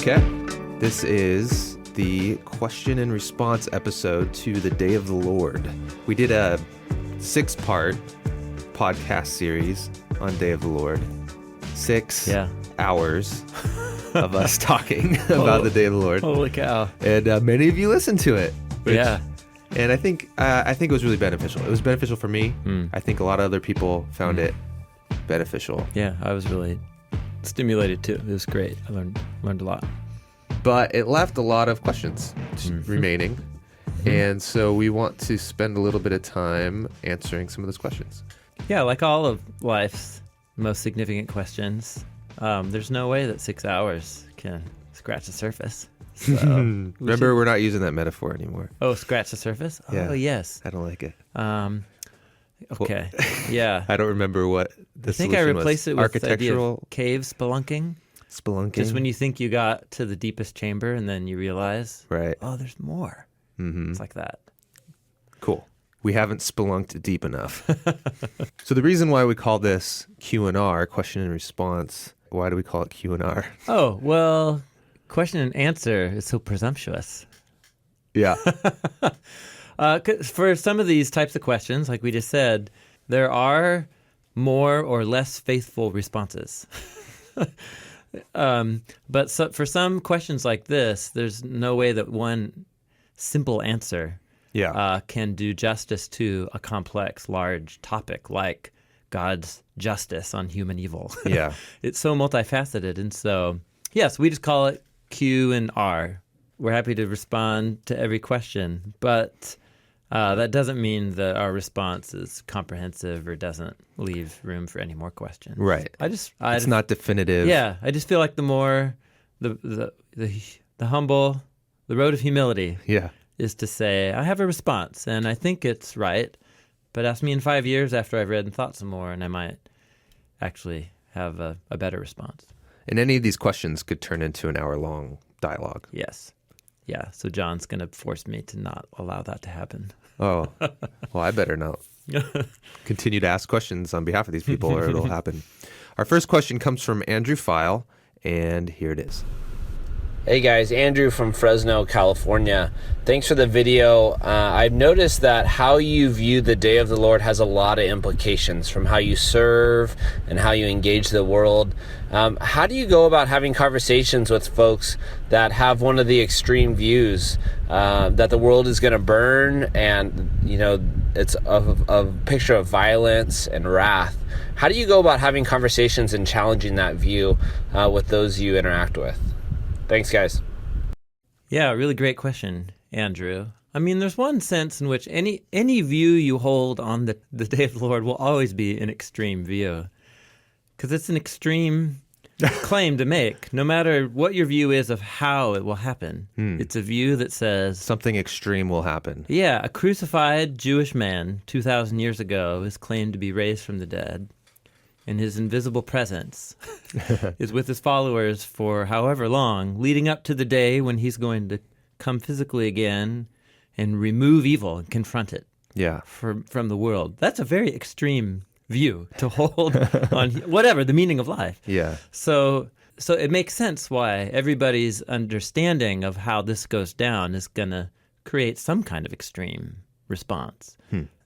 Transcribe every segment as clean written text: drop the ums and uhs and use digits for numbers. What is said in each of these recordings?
Okay. This is the question and response episode to the Day of the Lord. We did a 6-part podcast series on Day of the Lord. 6 hours of us talking about the Day of the Lord. Holy cow. And many of you listened to it. Yeah. And I think it was really beneficial. It was beneficial for me. I think a lot of other people found it beneficial. Yeah, I was really stimulated too. It was great. I learned a lot. But it left a lot of questions remaining. And so we want to spend a little bit of time answering some of those questions. Yeah, like all of life's most significant questions, there's no way that 6 hours can scratch the surface. So Remember, we're not using that metaphor anymore. Oh, scratch the surface? Yeah. Oh, yes. I don't like it. Okay. Yeah. I don't remember what the I think I solution replaced was. it with the idea Architectural of cave spelunking. spelunking. Just when you think you got to the deepest chamber and then you realize, Right. oh, there's more. It's like that. Cool. We haven't spelunked deep enough. So the reason why we call this Q&R, question and response, why do we call it Q&R? Oh, well, question and answer is so presumptuous. Yeah. 'Cause for some of these types of questions, like we just said, there are more or less faithful responses. But for some questions like this, there's no way that one simple answer can do justice to a complex, large topic like God's justice on human evil. Yeah. It's so multifaceted. And so, yes, we just call it Q and R. We're happy to respond to every question, but that doesn't mean that our response is comprehensive or doesn't leave room for any more questions. Right. It's not definitive. Yeah, I just feel like the more the humble, the road of humility is to say, I have a response and I think it's right, but ask me in 5 years after I've read and thought some more and I might actually have a better response. And any of these questions could turn into an hour-long dialogue. Yes. Yeah, so John's going to force me to not allow that to happen. Oh, well, I better not continue to ask questions on behalf of these people or it'll happen. Our first question comes from Andrew File, and here it is. Hey guys, Andrew from Fresno, California. Thanks for the video. I've noticed that how you view the Day of the Lord has a lot of implications from how you serve and how you engage the world. How do you go about having conversations with folks that have one of the extreme views that the world is going to burn and, you know, it's a picture of violence and wrath? How do you go about having conversations and challenging that view with those you interact with? Thanks, guys. Yeah, really great question, Andrew. I mean, there's one sense in which any view you hold on the Day of the Lord will always be an extreme view, because it's an extreme claim to make, no matter what your view is of how it will happen. It's a view that says Something extreme will happen. Yeah, a crucified Jewish man 2,000 years ago is claimed to be raised from the dead, and his invisible presence is with his followers for however long, leading up to the day when he's going to come physically again and remove evil and confront it from the world. That's a very extreme view to hold on whatever, the meaning of life. Yeah. So it makes sense why everybody's understanding of how this goes down is going to create some kind of extreme response.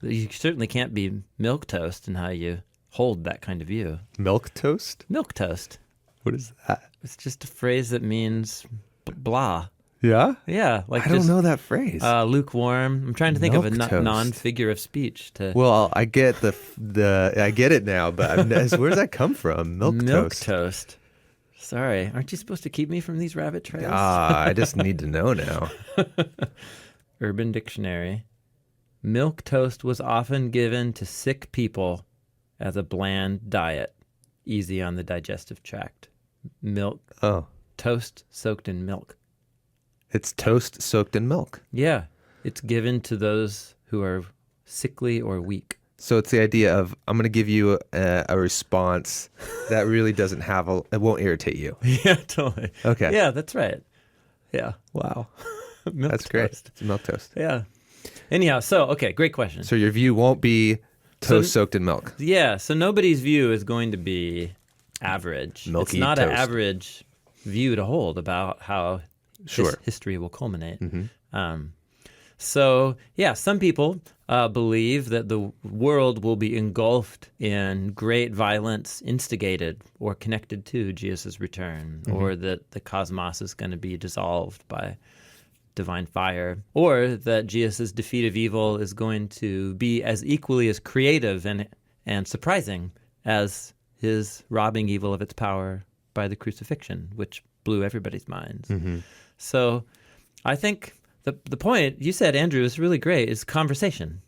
You certainly can't be milquetoast in how you hold that kind of view. Milk toast? Milquetoast. What is that? It's just a phrase that means blah. Yeah? Yeah. Like I don't know that phrase. Lukewarm. I'm trying to think of a Milquetoast. non-figure of speech. Well, I get I get it now, but where does that come from? Milk toast. Milquetoast. Sorry. Aren't you supposed to keep me from these rabbit trails? I just need to know now. Urban Dictionary. Milk toast was often given to sick people as a bland diet, easy on the digestive tract. Milk. Oh. Toast soaked in milk. It's toast soaked in milk. Yeah. It's given to those who are sickly or weak. So it's the idea of, I'm going to give you a response that really doesn't it won't irritate you. Yeah, totally. Okay. Yeah, that's right. Yeah. Wow. Milk That's toast. great. It's milk toast. Yeah. Anyhow, okay, great question. So your view won't be toast soaked in milk. Yeah, so nobody's view is going to be average. Milky it's not toast. an average view to hold about how Sure. history will culminate. Mm-hmm. So, yeah, some people believe that the world will be engulfed in great violence instigated or connected to Jesus' return, or that the cosmos is going to be dissolved by divine fire, or that Jesus' defeat of evil is going to be as equally as creative and surprising as his robbing evil of its power by the crucifixion, which blew everybody's minds. Mm-hmm. So I think the point you said, Andrew, is really great, is conversation.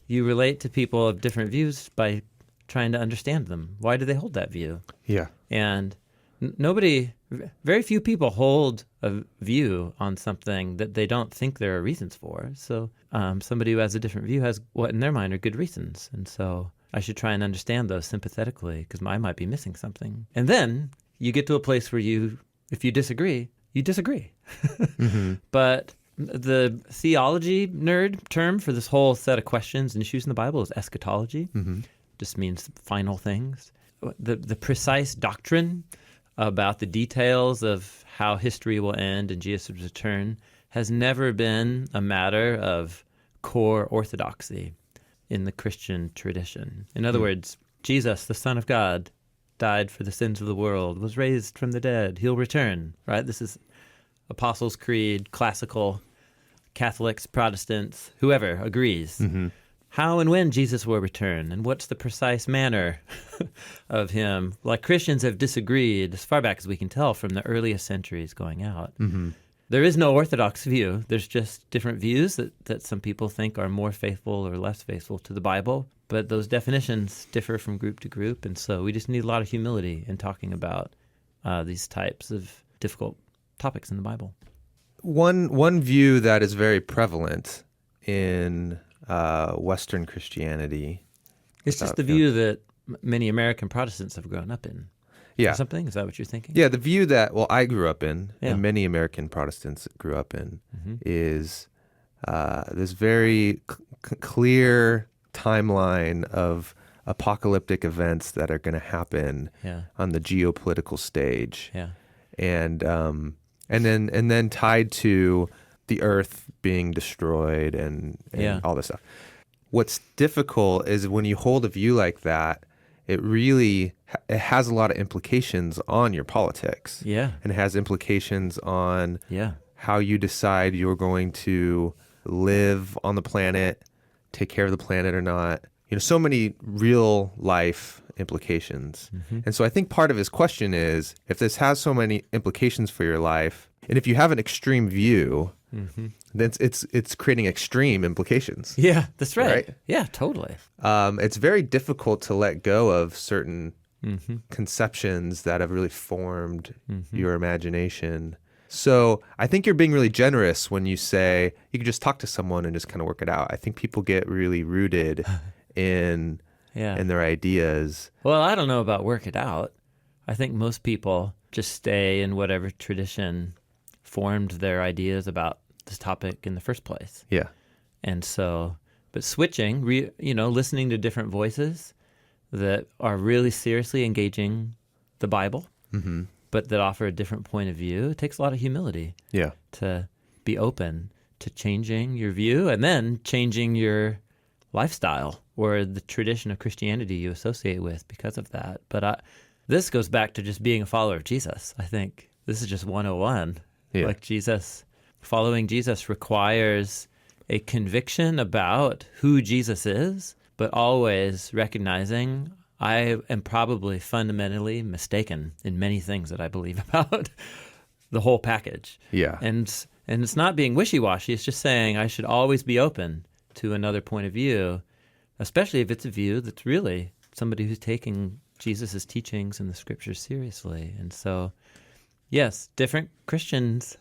You relate to people of different views by trying to understand them. Why do they hold that view? Yeah. And very few people hold a view on something that they don't think there are reasons for. So somebody who has a different view has what in their mind are good reasons. And so I should try and understand those sympathetically, because I might be missing something. And then you get to a place where if you disagree, you disagree. Mm-hmm. But the theology nerd term for this whole set of questions and issues in the Bible is eschatology. Mm-hmm. Just means final things. The precise doctrine about the details of how history will end and Jesus' return has never been a matter of core orthodoxy in the Christian tradition. In other words, Jesus, the Son of God, died for the sins of the world, was raised from the dead, he'll return, right? This is Apostles' Creed, classical Catholics, Protestants, whoever agrees. Mm-hmm. How and when Jesus will return, and what's the precise manner of him? Like, Christians have disagreed as far back as we can tell from the earliest centuries going out. Mm-hmm. There is no orthodox view. There's just different views that some people think are more faithful or less faithful to the Bible. But those definitions differ from group to group, and so we just need a lot of humility in talking about these types of difficult topics in the Bible. One view that is very prevalent in Western Christianity. It's just the view that many American Protestants have grown up in. Yeah. Or something? Is that what you're thinking? Yeah, the view that, I grew up in, Yeah. and many American Protestants grew up in, Mm-hmm. is this very clear timeline of apocalyptic events that are going to happen Yeah. on the geopolitical stage. Yeah. And then tied to the earth being destroyed and Yeah. all this stuff. What's difficult is when you hold a view like that, it has a lot of implications on your politics. Yeah. And it has implications on Yeah. how you decide you're going to live on the planet, take care of the planet or not. So many real life implications. Mm-hmm. And so I think part of his question is, if this has so many implications for your life, and if you have an extreme view, Mm-hmm. then it's creating extreme implications. Yeah, that's right. Right? Yeah, totally. It's very difficult to let go of certain Mm-hmm. conceptions that have really formed Mm-hmm. your imagination. So I think you're being really generous when you say you can just talk to someone and just kind of work it out. I think people get really rooted in their ideas. Well, I don't know about work it out. I think most people just stay in whatever tradition formed their ideas about this topic in the first place. Yeah. And so, but switching, listening to different voices that are really seriously engaging the Bible, Mm-hmm. but that offer a different point of view, it takes a lot of humility Yeah. to be open to changing your view and then changing your lifestyle or the tradition of Christianity you associate with because of that. But this goes back to just being a follower of Jesus. I think this is just 101. Yeah. Like, following Jesus requires a conviction about who Jesus is, but always recognizing I am probably fundamentally mistaken in many things that I believe about the whole package. Yeah. And it's not being wishy-washy. It's just saying I should always be open to another point of view, especially if it's a view that's really somebody who's taking Jesus' teachings and the scriptures seriously. And so, yes, different Christians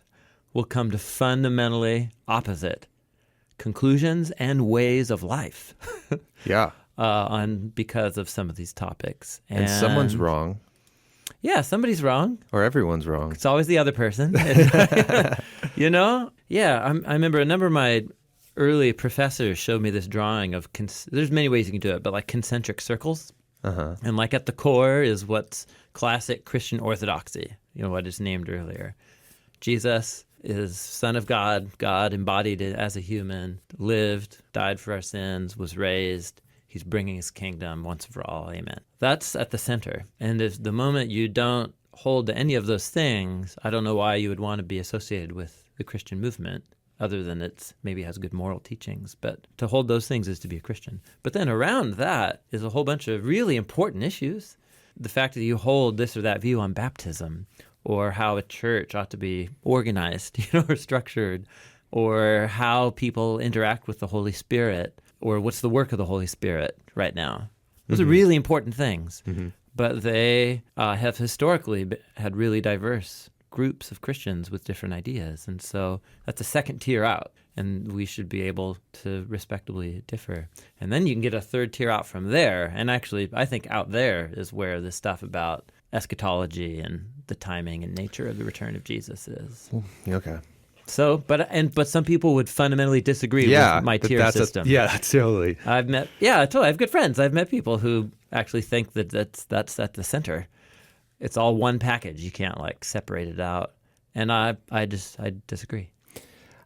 will come to fundamentally opposite conclusions and ways of life Yeah. because of some of these topics. And someone's wrong. Yeah, somebody's wrong. Or everyone's wrong. It's always the other person. Yeah, I remember a number of my early professors showed me this drawing of, there's many ways you can do it, but like concentric circles. And like at the core is what's classic Christian orthodoxy, what is named earlier. Jesus is Son of God, God embodied as a human, lived, died for our sins, was raised. He's bringing his kingdom once and for all. Amen. That's at the center. And if the moment you don't hold to any of those things, I don't know why you would want to be associated with the Christian movement, other than it maybe has good moral teachings. But to hold those things is to be a Christian. But then around that is a whole bunch of really important issues. The fact that you hold this or that view on baptism, or how a church ought to be organized, or structured, or how people interact with the Holy Spirit, or what's the work of the Holy Spirit right now. Those are really important things. But they have historically had really diverse groups of Christians with different ideas. And so that's a second tier out, and we should be able to respectably differ. And then you can get a third tier out from there. And actually, I think out there is where the stuff about eschatology and the timing and nature of the return of Jesus is. Okay. So, but some people would fundamentally disagree with my tier system. That's totally. I have good friends. I've met people who actually think that that's at the center. It's all one package. You can't separate it out. And I disagree.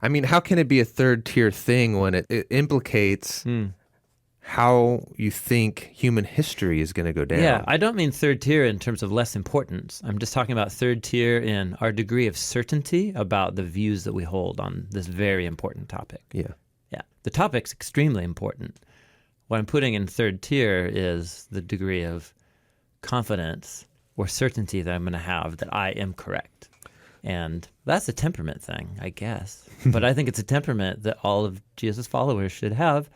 I mean, how can it be a third tier thing when it implicates how you think human history is going to go down? Yeah, I don't mean third tier in terms of less importance. I'm just talking about third tier in our degree of certainty about the views that we hold on this very important topic. Yeah. The topic's extremely important. What I'm putting in third tier is the degree of confidence or certainty that I'm going to have that I am correct. And that's a temperament thing, I guess. But I think it's a temperament that all of Jesus' followers should have,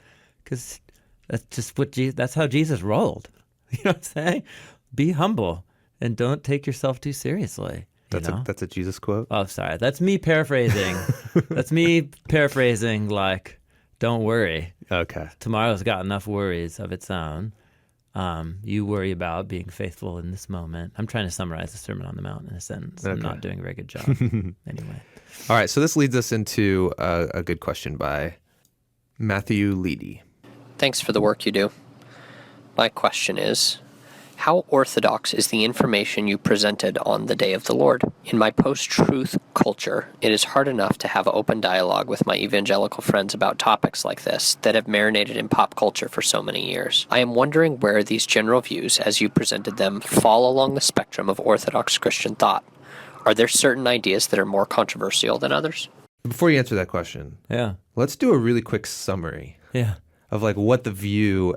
because that's just that's how Jesus rolled. You know what I'm saying? Be humble and don't take yourself too seriously. That's a Jesus quote? Oh, sorry. That's me paraphrasing. Don't worry. Okay. Tomorrow's got enough worries of its own. You worry about being faithful in this moment. I'm trying to summarize the Sermon on the Mount in a sentence. I'm not doing a very good job. Anyway. All right. So this leads us into a good question by Matthew Leedy. Thanks for the work you do. My question is, how orthodox is the information you presented on the Day of the Lord? In my post-truth culture, it is hard enough to have open dialogue with my evangelical friends about topics like this that have marinated in pop culture for so many years. I am wondering where these general views, as you presented them, fall along the spectrum of Orthodox Christian thought. Are there certain ideas that are more controversial than others? Before you answer that question, let's do a really quick summary of what the view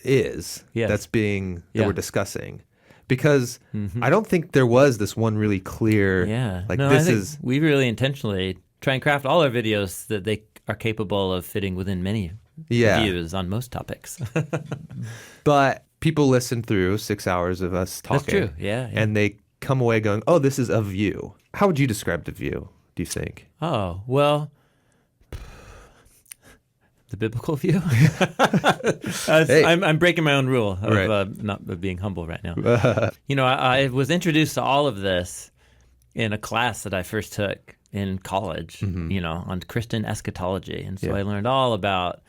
is that's being that we're discussing, because I don't think there was this one really clear we really intentionally try and craft all our videos that they are capable of fitting within many views on most topics. But people listen through 6 hours of us talking. That's true. And they come away going, oh, this is a view. How would you describe the view, do you think? Oh, well, the biblical view? I'm breaking my own rule of not being humble right now. I was introduced to all of this in a class that I first took in college, on Christian eschatology. And so I learned all about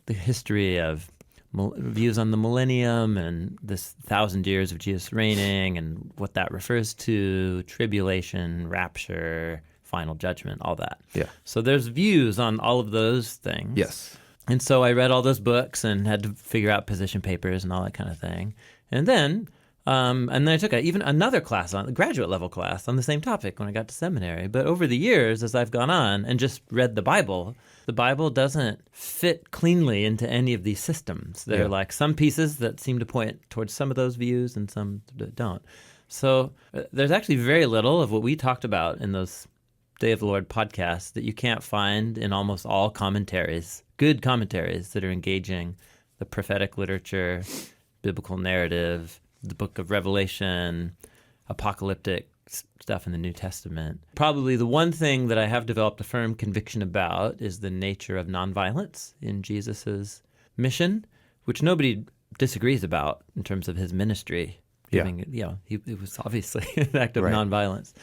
the history of views on the millennium and this 1,000 years of Jesus reigning and what that refers to, tribulation, rapture, final judgment, all that. Yeah. So there's views on all of those things. Yes. And so I read all those books and had to figure out position papers and all that kind of thing. And then I took even another class, a graduate level class on the same topic when I got to seminary. But over the years, as I've gone on and just read the Bible doesn't fit cleanly into any of these systems. There are some pieces that seem to point towards some of those views and some that don't. So there's actually very little of what we talked about in those Day of the Lord podcasts that you can't find in almost all commentaries, good commentaries that are engaging the prophetic literature, biblical narrative, the book of Revelation, apocalyptic stuff in the New Testament. Probably the one thing that I have developed a firm conviction about is the nature of nonviolence in Jesus's mission, which nobody disagrees about in terms of his ministry. It was obviously an act of nonviolence.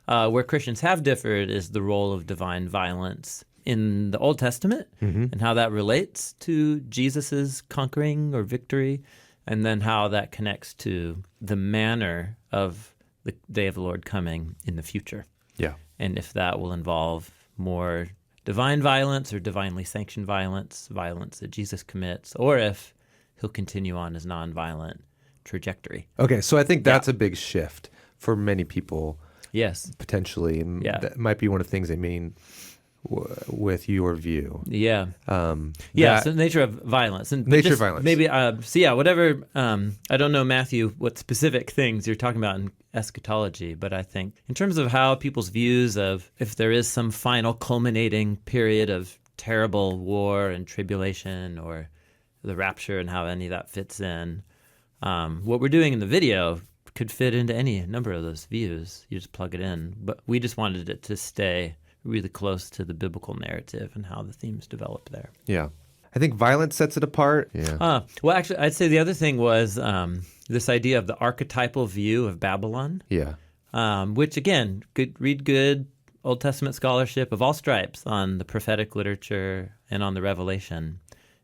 Where Christians have differed is the role of divine violence in the Old Testament and how that relates to Jesus's conquering or victory, and then how that connects to the manner of the day of the Lord coming in the future. Yeah. And if that will involve more divine violence or divinely sanctioned violence that Jesus commits, or if he'll continue on his nonviolent trajectory. Okay, so I think that's a big shift for many people. Yes. Potentially. And that might be one of the things they mean with your view. Yeah. So the nature of violence. And nature of violence. Maybe, whatever, I don't know, Matthew, what specific things you're talking about in eschatology, but I think in terms of how people's views of if there is some final culminating period of terrible war and tribulation or the rapture and how any of that fits in, what we're doing in the video could fit into any number of those views. You just plug it in. But we just wanted it to stay really close to the biblical narrative and how the themes develop there. Yeah. I think violence sets it apart. Yeah. Well, actually, I'd say the other thing was this idea of the archetypal view of Babylon. Yeah. Which, again, read good Old Testament scholarship of all stripes on the prophetic literature and on the Revelation.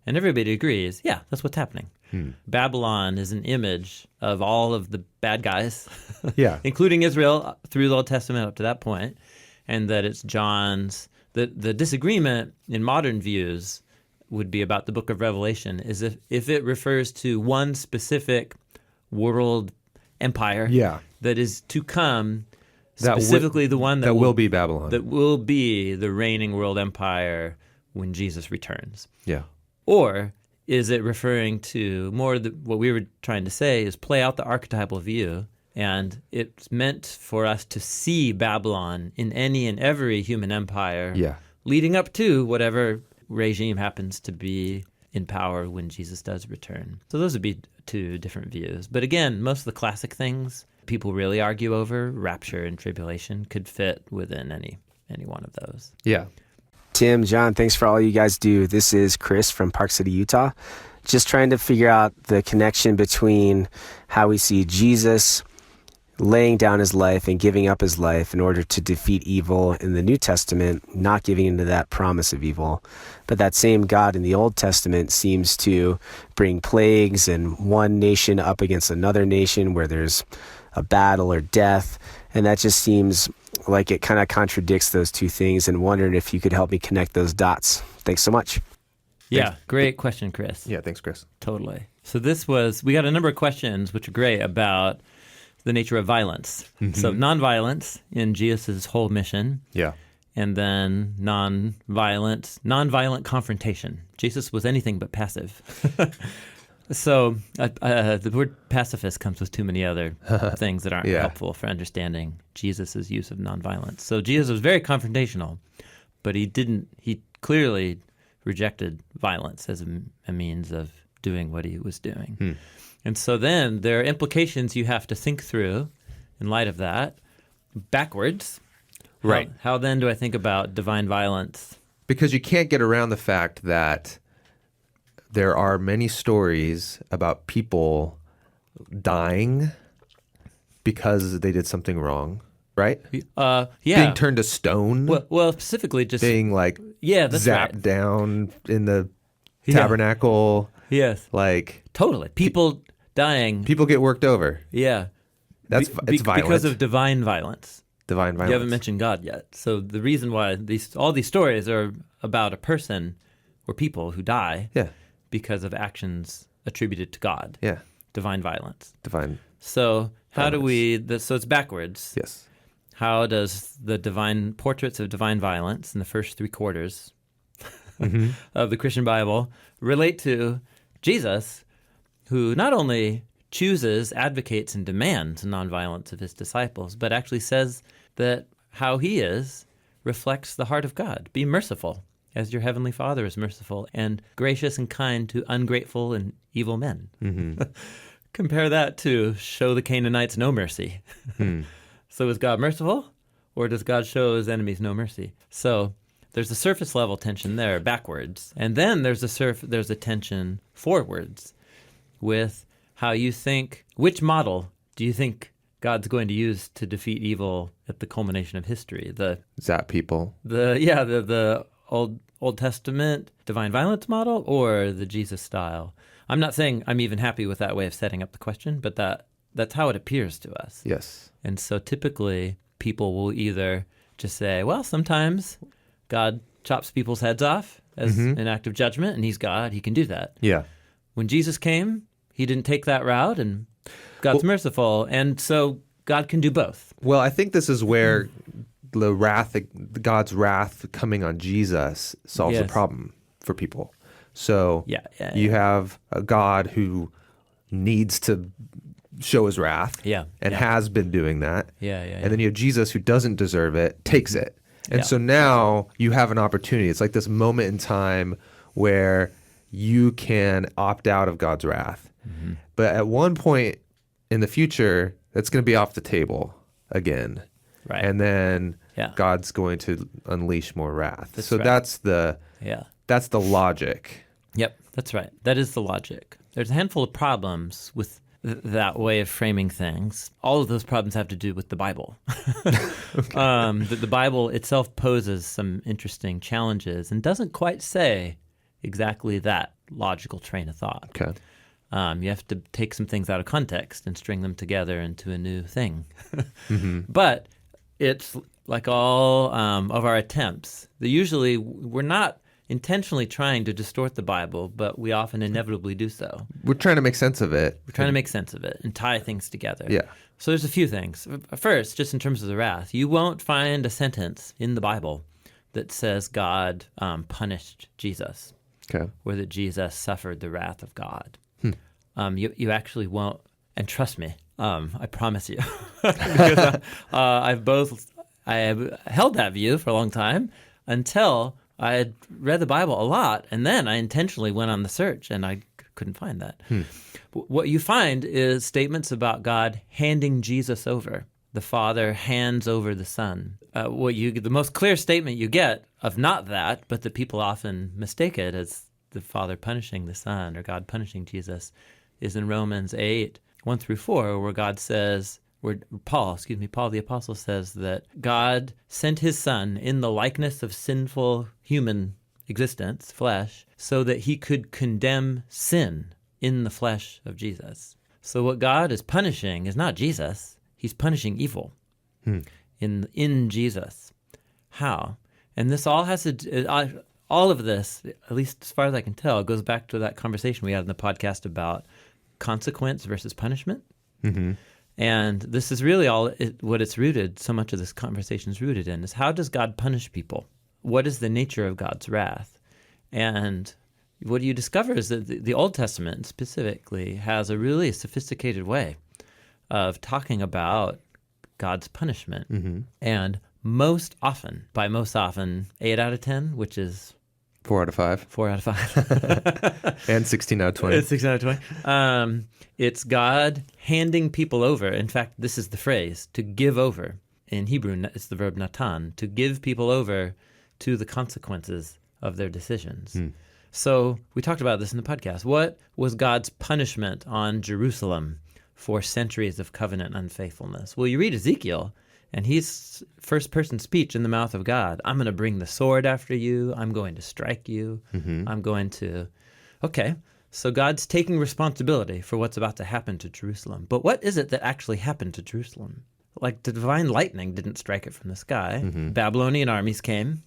And everybody agrees, that's what's happening. Babylon is an image of all of the bad guys, including Israel through the Old Testament up to that point, and that it's John's. The disagreement in modern views would be about the book of Revelation is if it refers to one specific world empire that is to come, specifically the one that will be Babylon. That will be the reigning world empire when Jesus returns. Yeah. Or is it referring to more what we were trying to say is play out the archetypal view, and it's meant for us to see Babylon in any and every human empire leading up to whatever regime happens to be in power when Jesus does return. So those would be two different views. But again, most of the classic things people really argue over, rapture and tribulation, could fit within any one of those. Yeah. Tim, John, thanks for all you guys do. This is Chris from Park City, Utah. Just trying to figure out the connection between how we see Jesus laying down his life and giving up his life in order to defeat evil in the New Testament, not giving into that promise of evil. But that same God in the Old Testament seems to bring plagues and one nation up against another nation where there's a battle or death. And that just seems like it kind of contradicts those two things, and wondered if you could help me connect those dots. Thanks so much. Yeah, great question, Chris. Yeah, thanks, Chris. Totally. So we got a number of questions, which are great, about the nature of violence. So nonviolence in Jesus' whole mission. Yeah. And then nonviolent confrontation. Jesus was anything but passive. So the word pacifist comes with too many other things that aren't helpful for understanding Jesus' use of nonviolence. So Jesus was very confrontational, but he clearly rejected violence as a means of doing what he was doing. And so then there are implications you have to think through in light of that backwards. Right. How then do I think about divine violence? Because you can't get around the fact that there are many stories about people dying because they did something wrong, right? Being turned to stone. Well, specifically just being that's zapped down in the tabernacle. Yes. Totally. People dying. People get worked over. Yeah. It's violent. Because of divine violence. Divine violence. You haven't mentioned God yet. So the reason why all these stories are about a person or people who die because of actions attributed to God. Yeah. Divine violence. Divine. So how do so it's backwards. Yes. How does the divine portraits of divine violence in the first 3 quarters of the Christian Bible relate to Jesus, who not only chooses, advocates, and demands nonviolence of his disciples, but actually says that how he is reflects the heart of God. Be merciful, as your heavenly Father is merciful, and gracious and kind to ungrateful and evil men. Compare that to show the Canaanites no mercy. So is God merciful, or does God show his enemies no mercy? So there's a surface level tension there, backwards. And then there's a tension forwards with how you think, which model do you think God's going to use to defeat evil at the culmination of history? Zap people. The Old Testament divine violence model or the Jesus style? I'm not saying I'm even happy with that way of setting up the question, but that's how it appears to us. Yes. And so typically people will either just say, well, sometimes God chops people's heads off as an act of judgment, and he's God, he can do that. Yeah. When Jesus came, he didn't take that route, and God's merciful, and so God can do both. Well, I think this is where God's wrath coming on Jesus solves the problem for people. So you have a God who needs to show his wrath and has been doing that. And then you have Jesus who doesn't deserve it, takes it. And so now you have an opportunity. It's like this moment in time where you can opt out of God's wrath. But at one point in the future, that's going to be off the table again. Right. And then God's going to unleash more wrath. That's the logic. Yep, that's right. That is the logic. There's a handful of problems with that way of framing things. All of those problems have to do with the Bible. The Bible itself poses some interesting challenges and doesn't quite say exactly that logical train of thought. Okay. You have to take some things out of context and string them together into a new thing. But it's like all of our attempts. We're not intentionally trying to distort the Bible, but we often inevitably do so. We're trying to make sense of it. We're trying to make sense of it and tie things together. Yeah. So there's a few things. First, just in terms of the wrath, you won't find a sentence in the Bible that says God punished Jesus, or that Jesus suffered the wrath of God. You actually won't, and trust me, I promise you, because I have held that view for a long time until I had read the Bible a lot, and then I intentionally went on the search, and I couldn't find that. What you find is statements about God handing Jesus over. The Father hands over the Son. The most clear statement you get of not that, but that people often mistake it as the Father punishing the Son or God punishing Jesus, is in Romans 8, 1-4, where God says, Paul the Apostle says that God sent his Son in the likeness of sinful human existence, flesh, so that he could condemn sin in the flesh of Jesus. So what God is punishing is not Jesus, he's punishing evil in Jesus. How? And this all has to all of this, at least as far as I can tell, goes back to that conversation we had in the podcast about consequence versus punishment. And this is really what it's rooted, so much of this conversation is rooted in, is how does God punish people? What is the nature of God's wrath? And what you discover is that the Old Testament specifically has a really sophisticated way of talking about God's punishment. And most often, 8 out of 10, which is 4 out of 5. 4 out of 5. And 16 out of 20. 16 out of 20. It's God handing people over. In fact, this is the phrase, to give over. In Hebrew, it's the verb natan, to give people over to the consequences of their decisions. So we talked about this in the podcast. What was God's punishment on Jerusalem for centuries of covenant unfaithfulness? Well, you read Ezekiel, and he's first-person speech in the mouth of God. I'm going to bring the sword after you. I'm going to strike you. I'm going to... Okay, so God's taking responsibility for what's about to happen to Jerusalem. But what is it that actually happened to Jerusalem? Like, the divine lightning didn't strike it from the sky. Babylonian armies came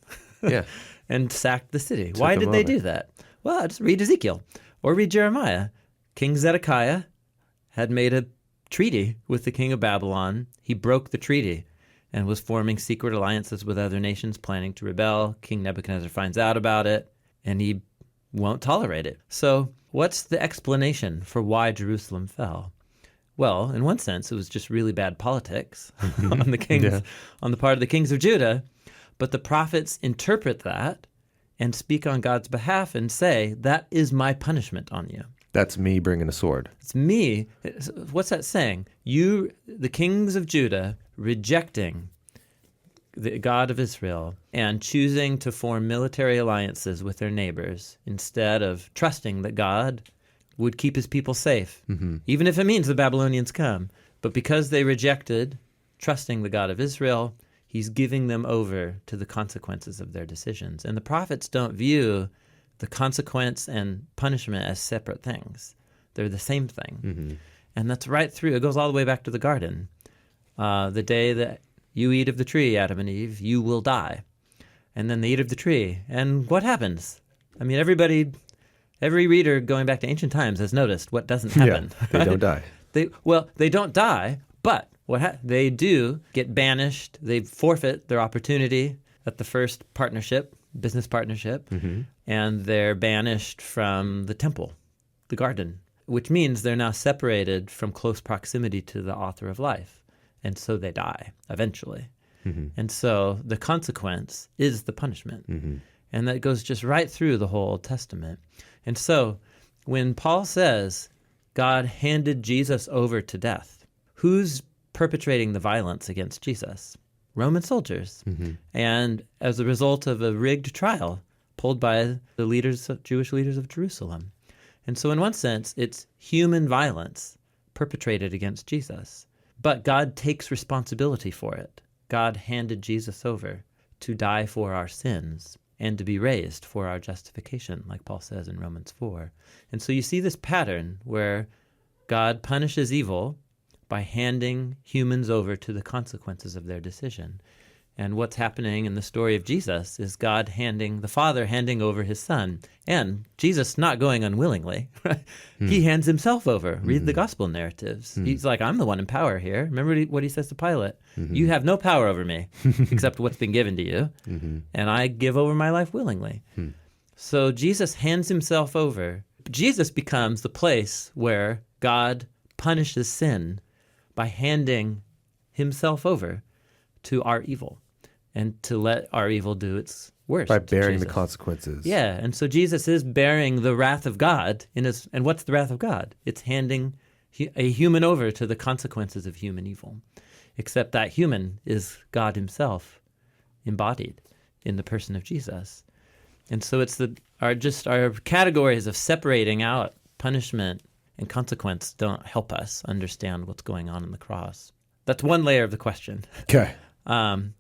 and sacked the city. Why did they do that? Well, just read Ezekiel or read Jeremiah. King Zedekiah had made a treaty with the king of Babylon. He broke the treaty and was forming secret alliances with other nations planning to rebel. King Nebuchadnezzar finds out about it, and he won't tolerate it. So what's the explanation for why Jerusalem fell? Well, in one sense, it was just really bad politics on the kings, on the part of the kings of Judah. But the prophets interpret that and speak on God's behalf and say, that is my punishment on you. That's me bringing a sword. It's me. What's that saying? You, the kings of Judah, rejecting the God of Israel and choosing to form military alliances with their neighbors instead of trusting that God would keep his people safe, even if it means the Babylonians come. But because they rejected trusting the God of Israel, He's giving them over to the consequences of their decisions. And the prophets don't view the consequence and punishment as separate things. They're the same thing. Mm-hmm. And that's right through. It goes all the way back to the garden. The day that you eat of the tree, Adam and Eve, you will die. And then they eat of the tree. And what happens? I mean, every reader going back to ancient times has noticed what doesn't happen. Yeah, they don't die. They don't die, but they do get banished. They forfeit their opportunity at the first business partnership, Mm-hmm. and they're banished from the temple, the garden, which means they're now separated from close proximity to the author of life. And so they die eventually. Mm-hmm. And so the consequence is the punishment. Mm-hmm. And that goes just right through the whole Old Testament. And so when Paul says God handed Jesus over to death, who's perpetrating the violence against Jesus? Roman soldiers. Mm-hmm. And as a result of a rigged trial pulled by the Jewish leaders of Jerusalem. And so in one sense, it's human violence perpetrated against Jesus. But God takes responsibility for it. God handed Jesus over to die for our sins and to be raised for our justification, like Paul says in Romans 4. And so you see this pattern where God punishes evil by handing humans over to the consequences of their decision. And what's happening in the story of Jesus is the Father handing over his Son. And Jesus not going unwillingly. Right? He hands himself over. Read the gospel narratives. He's like, I'm the one in power here. Remember what he says to Pilate? You have no power over me except what's been given to you. And I give over my life willingly. So Jesus hands himself over. Jesus becomes the place where God punishes sin by handing himself over to our evil and to let our evil do its worst. By bearing the Jesus. consequences. Yeah, and so Jesus is bearing the wrath of God and what's the wrath of God? It's handing a human over to the consequences of human evil. Except that human is God himself embodied in the person of Jesus. And so it's our categories of separating out punishment and consequence don't help us understand what's going on in the cross. That's one layer of the question. Okay.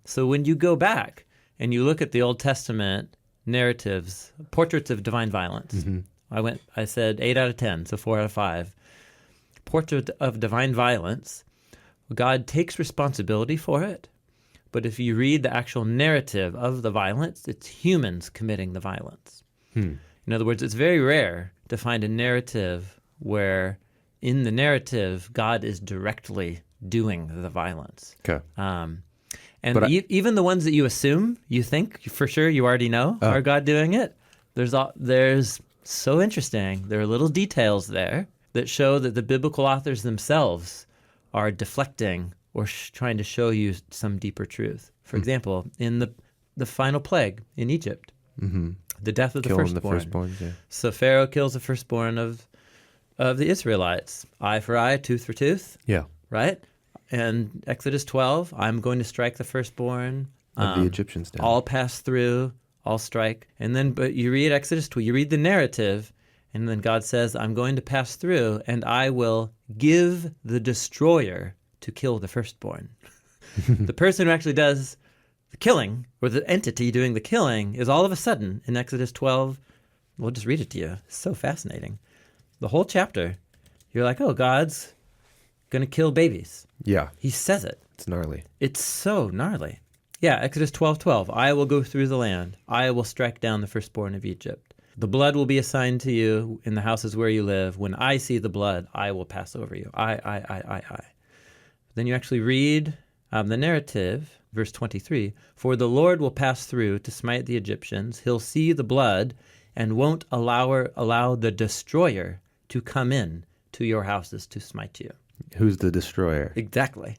So when you go back and you look at the Old Testament narratives, portraits of divine violence, I said 8 out of 10, so 4 out of 5. Portrait of divine violence, God takes responsibility for it, but if you read the actual narrative of the violence, it's humans committing the violence. In other words, it's very rare to find a narrative where in the narrative, God is directly doing the violence. Okay. And even the ones that you assume, you think for sure you already know are God doing it, there's so interesting. There are little details there that show that the biblical authors themselves are deflecting or trying to show you some deeper truth. For example, in the final plague in Egypt, the death of the firstborn. Yeah. So Pharaoh kills the firstborn of the Israelites. Eye for eye, tooth for tooth. Yeah. Right? And Exodus 12, I'm going to strike the firstborn. Of the Egyptians down. All pass through, all strike. And then, but you read Exodus 12, you read the narrative, and then God says, I'm going to pass through, and I will give the destroyer to kill the firstborn. The person who actually does the killing, or the entity doing the killing, is all of a sudden, in Exodus 12, we'll just read it to you. It's so fascinating. The whole chapter, you're like, oh, God's going to kill babies. Yeah. He says it. It's gnarly. It's so gnarly. Yeah, Exodus 12:12. I will go through the land. I will strike down the firstborn of Egypt. The blood will be assigned to you in the houses where you live. When I see the blood, I will pass over you. I. Then you actually read the narrative, verse 23. For the Lord will pass through to smite the Egyptians. He'll see the blood and won't allow the destroyer to come in to your houses to smite you. Who's the destroyer? Exactly.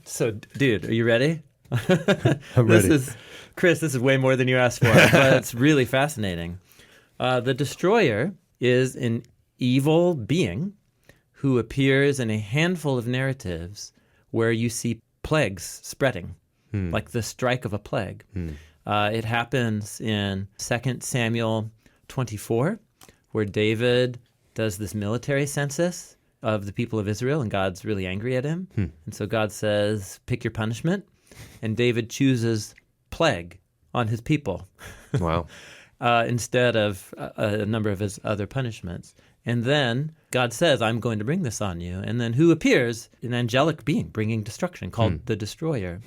So, dude, are you ready? I'm ready. Chris, this is way more than you asked for, but it's really fascinating. The destroyer is an evil being who appears in a handful of narratives where you see plagues spreading, like the strike of a plague. It happens in 2 Samuel 24, where David does this military census of the people of Israel, and God's really angry at him. And so God says, pick your punishment. and David chooses plague on his people Wow. instead of a number of his other punishments. And then God says, I'm going to bring this on you. And then who appears? An angelic being bringing destruction called the Destroyer.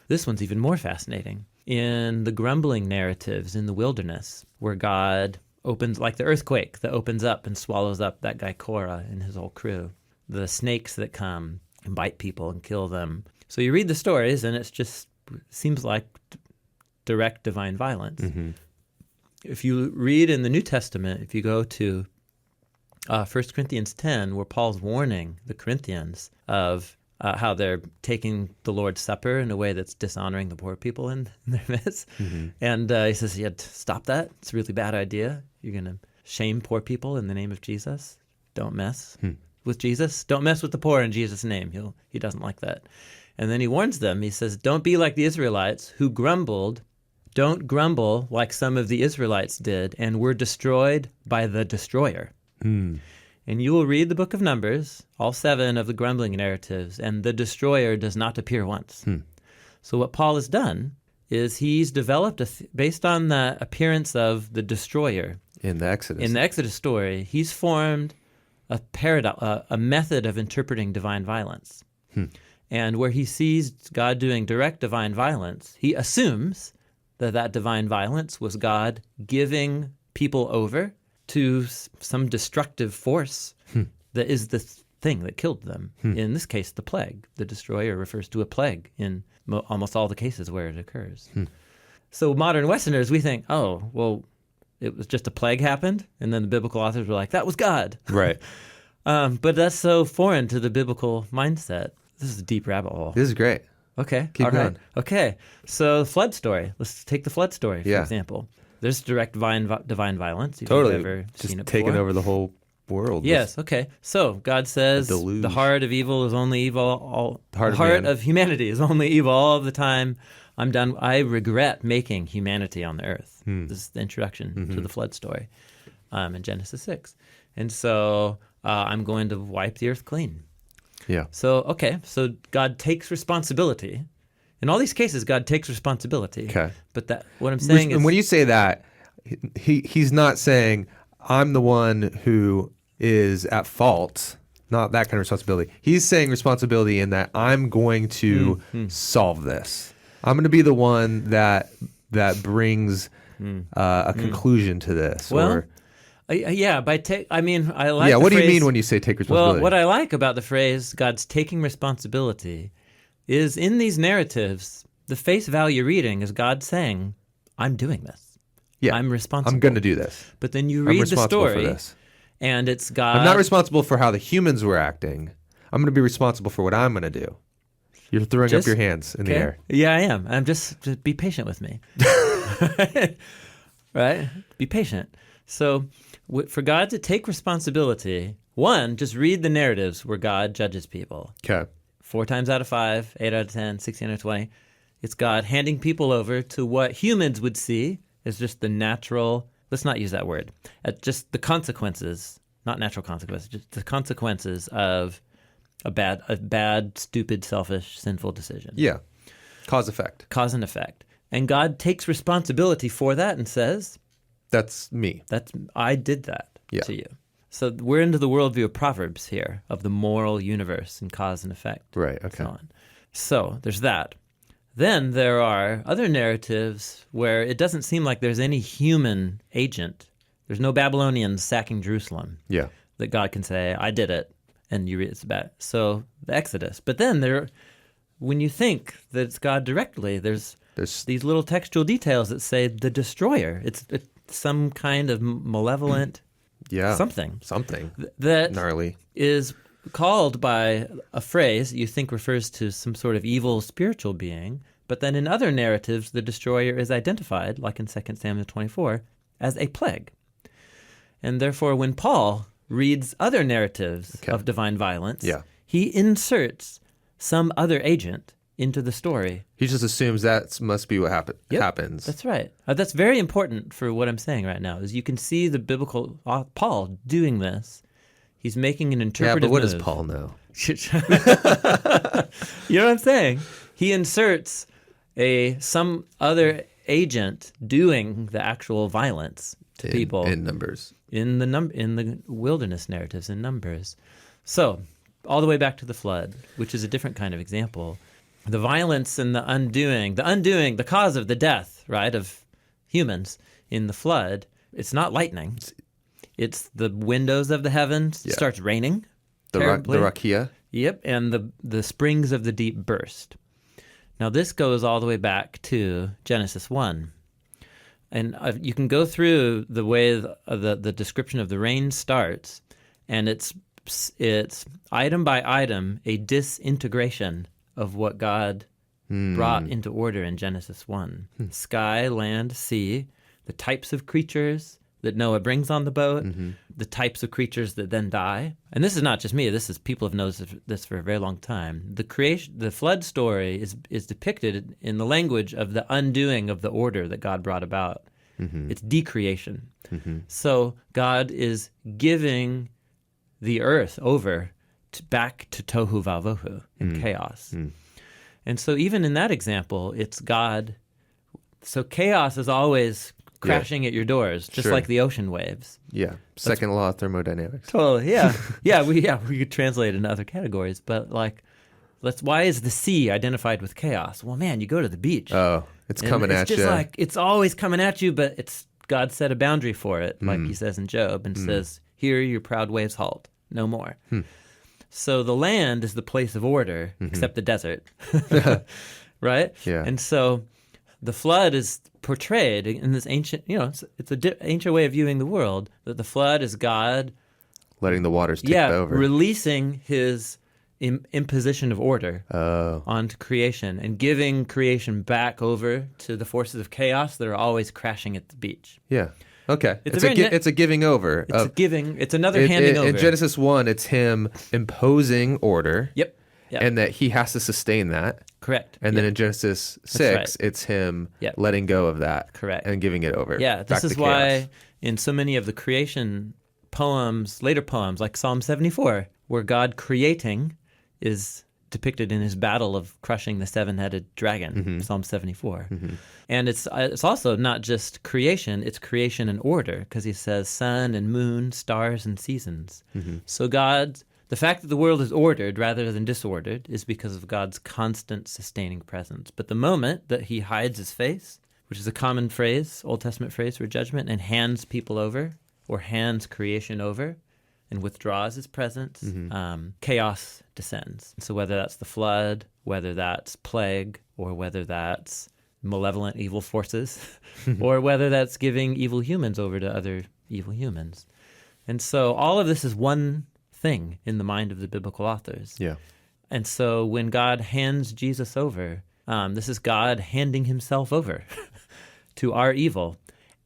This one's even more fascinating. In the grumbling narratives in the wilderness, where God opens, like the earthquake that opens up and swallows up that guy Korah and his whole crew, the snakes that come and bite people and kill them. So you read the stories, and it just seems like direct divine violence. If you read in the New Testament, if you go to 1 Corinthians 10, where Paul's warning the Corinthians of how they're taking the Lord's Supper in a way that's dishonoring the poor people in their midst. And he says, yeah, stop that. It's a really bad idea. You're going to shame poor people in the name of Jesus. Don't mess with Jesus. Don't mess with the poor in Jesus' name. He doesn't like that. And then he warns them. He says, don't be like the Israelites who grumbled. Don't grumble like some of the Israelites did and were destroyed by the destroyer. And you will read the book of Numbers, all 7 of the grumbling narratives, and the destroyer does not appear once. So what Paul has done is he's developed, based on the appearance of the destroyer In the Exodus story, he's formed a method of interpreting divine violence. And where he sees God doing direct divine violence, he assumes that divine violence was God giving people over to some destructive force that is the thing that killed them. In this case, the plague. The destroyer refers to a plague in almost all the cases where it occurs. So modern Westerners, we think, oh, well, it was just a plague happened, and then the biblical authors were like, that was God. Right. But that's so foreign to the biblical mindset. This is a deep rabbit hole. This is great. Okay. Keep all right. going. Okay. So the flood story. Let's take the flood story, for Yeah. example. There's direct divine violence. If Totally. You've ever Just seen it taking before. over the whole world. Yes. Okay. So God says A deluge. the heart of evil is only evil. The heart of heart man. of humanity is only evil all of the time. I'm done. I regret making humanity on the earth. This is the introduction to the flood story in Genesis 6. And so I'm going to wipe the earth clean. Yeah. So God takes responsibility. In all these cases, God takes responsibility. Okay. But what I'm saying is, And when you say that, he's not saying I'm the one who is at fault. Not that kind of responsibility. He's saying responsibility in that I'm going to solve this. I'm going to be the one that brings a conclusion to this. Well, yeah. I like. Yeah. the What do you phrase- mean when you say take responsibility? Well, what I like about the phrase "God's taking responsibility" is in these narratives, the face value reading is God saying, "I'm doing this. Yeah. I'm responsible. I'm going to do this. But then you I'm read the responsible story, for this. and it's God. I'm not responsible for how the humans were acting. I'm going to be responsible for what I'm going to do. You're throwing Just- up your hands in the air. Yeah, I am. I'm just be patient with me. Right? Be patient. So for God to take responsibility, one, just read the narratives where God judges people. Okay. 4 times out of 5, 8 out of 10, 16 out of 20. It's God handing people over to what humans would see as just the natural, let's not use that word, just the consequences, not natural consequences, just the consequences of a bad, stupid, selfish, sinful decision. Yeah. Cause effect. Cause and effect. And God takes responsibility for that and says, That's me. I did that Yeah. to you. So we're into the worldview of Proverbs here, of the moral universe and cause and effect. Right. And Okay. so on. So there's that. Then there are other narratives where it doesn't seem like there's any human agent. There's no Babylonians sacking Jerusalem Yeah. that God can say, I did it, and you read it's bad. So the Exodus. But then when you think that it's God directly, there's these little textual details that say the destroyer. It's some kind of malevolent something that gnarly is called by a phrase you think refers to some sort of evil spiritual being, but then in other narratives, the destroyer is identified, like in 2 Samuel 24, as a plague. And therefore, when Paul reads other narratives of divine violence, he inserts some other agent into the story. He just assumes that must be what happens. That's right. That's very important for what I'm saying right now, is you can see the biblical Paul doing this. He's making an interpretive Yeah, but what move. does Paul know? You know what I'm saying? he inserts some other agent doing the actual violence to people in Numbers. in the wilderness narratives in Numbers. So, all the way back to the flood, which is a different kind of example. The violence and the undoing, the cause of the death, right, of humans in the flood, it's not lightning. It's the windows of the heavens. It starts raining. The rakia. Yep, and the springs of the deep burst. Now, this goes all the way back to Genesis 1. And you can go through the way the description of the rain starts, and it's item by item a disintegration of what God brought into order in Genesis 1. Sky, land, sea, the types of creatures that Noah brings on the boat, the types of creatures that then die. And this is not just me. People have noticed this for a very long time. The flood story is depicted in the language of the undoing of the order that God brought about. It's decreation. So God is giving the earth over back to tohu vavohu, and chaos. And so even in that example, it's God. So chaos is always crashing at your doors, just like the ocean waves. Yeah. Second law of thermodynamics. Totally. Yeah. We could translate it in other categories, but why is the sea identified with chaos? Well, man, you go to the beach. Oh, it's coming at you. It's just like it's always coming at you, but God set a boundary for it, like he says in Job, and says, "Here your proud waves halt, no more." So the land is the place of order, except the desert, right? Yeah. And so the flood is portrayed in this ancient, it's an ancient way of viewing the world, that the flood is God letting the waters take over. Releasing his imposition of order onto creation and giving creation back over to the forces of chaos that are always crashing at the beach. Yeah. Okay. It's a giving over. It's another handing over. In Genesis 1, it's him imposing order. Yep. And that he has to sustain that. Correct. And then in Genesis 6, it's him letting go of that. Correct. And giving it over. Yeah, this is why in so many of the creation poems, later poems, like Psalm 74, where God creating is depicted in his battle of crushing the seven-headed dragon, Psalm 74. And it's also not just creation, it's creation and order, because he says sun and moon, stars and seasons. So the fact that the world is ordered rather than disordered is because of God's constant sustaining presence. But the moment that he hides his face, which is a common phrase, Old Testament phrase for judgment, and hands people over, or hands creation over, and withdraws his presence, chaos descends. So whether that's the flood, whether that's plague, or whether that's malevolent evil forces, or whether that's giving evil humans over to other evil humans. And so all of this is one thing in the mind of the biblical authors. Yeah. And so when God hands Jesus over, this is God handing himself over to our evil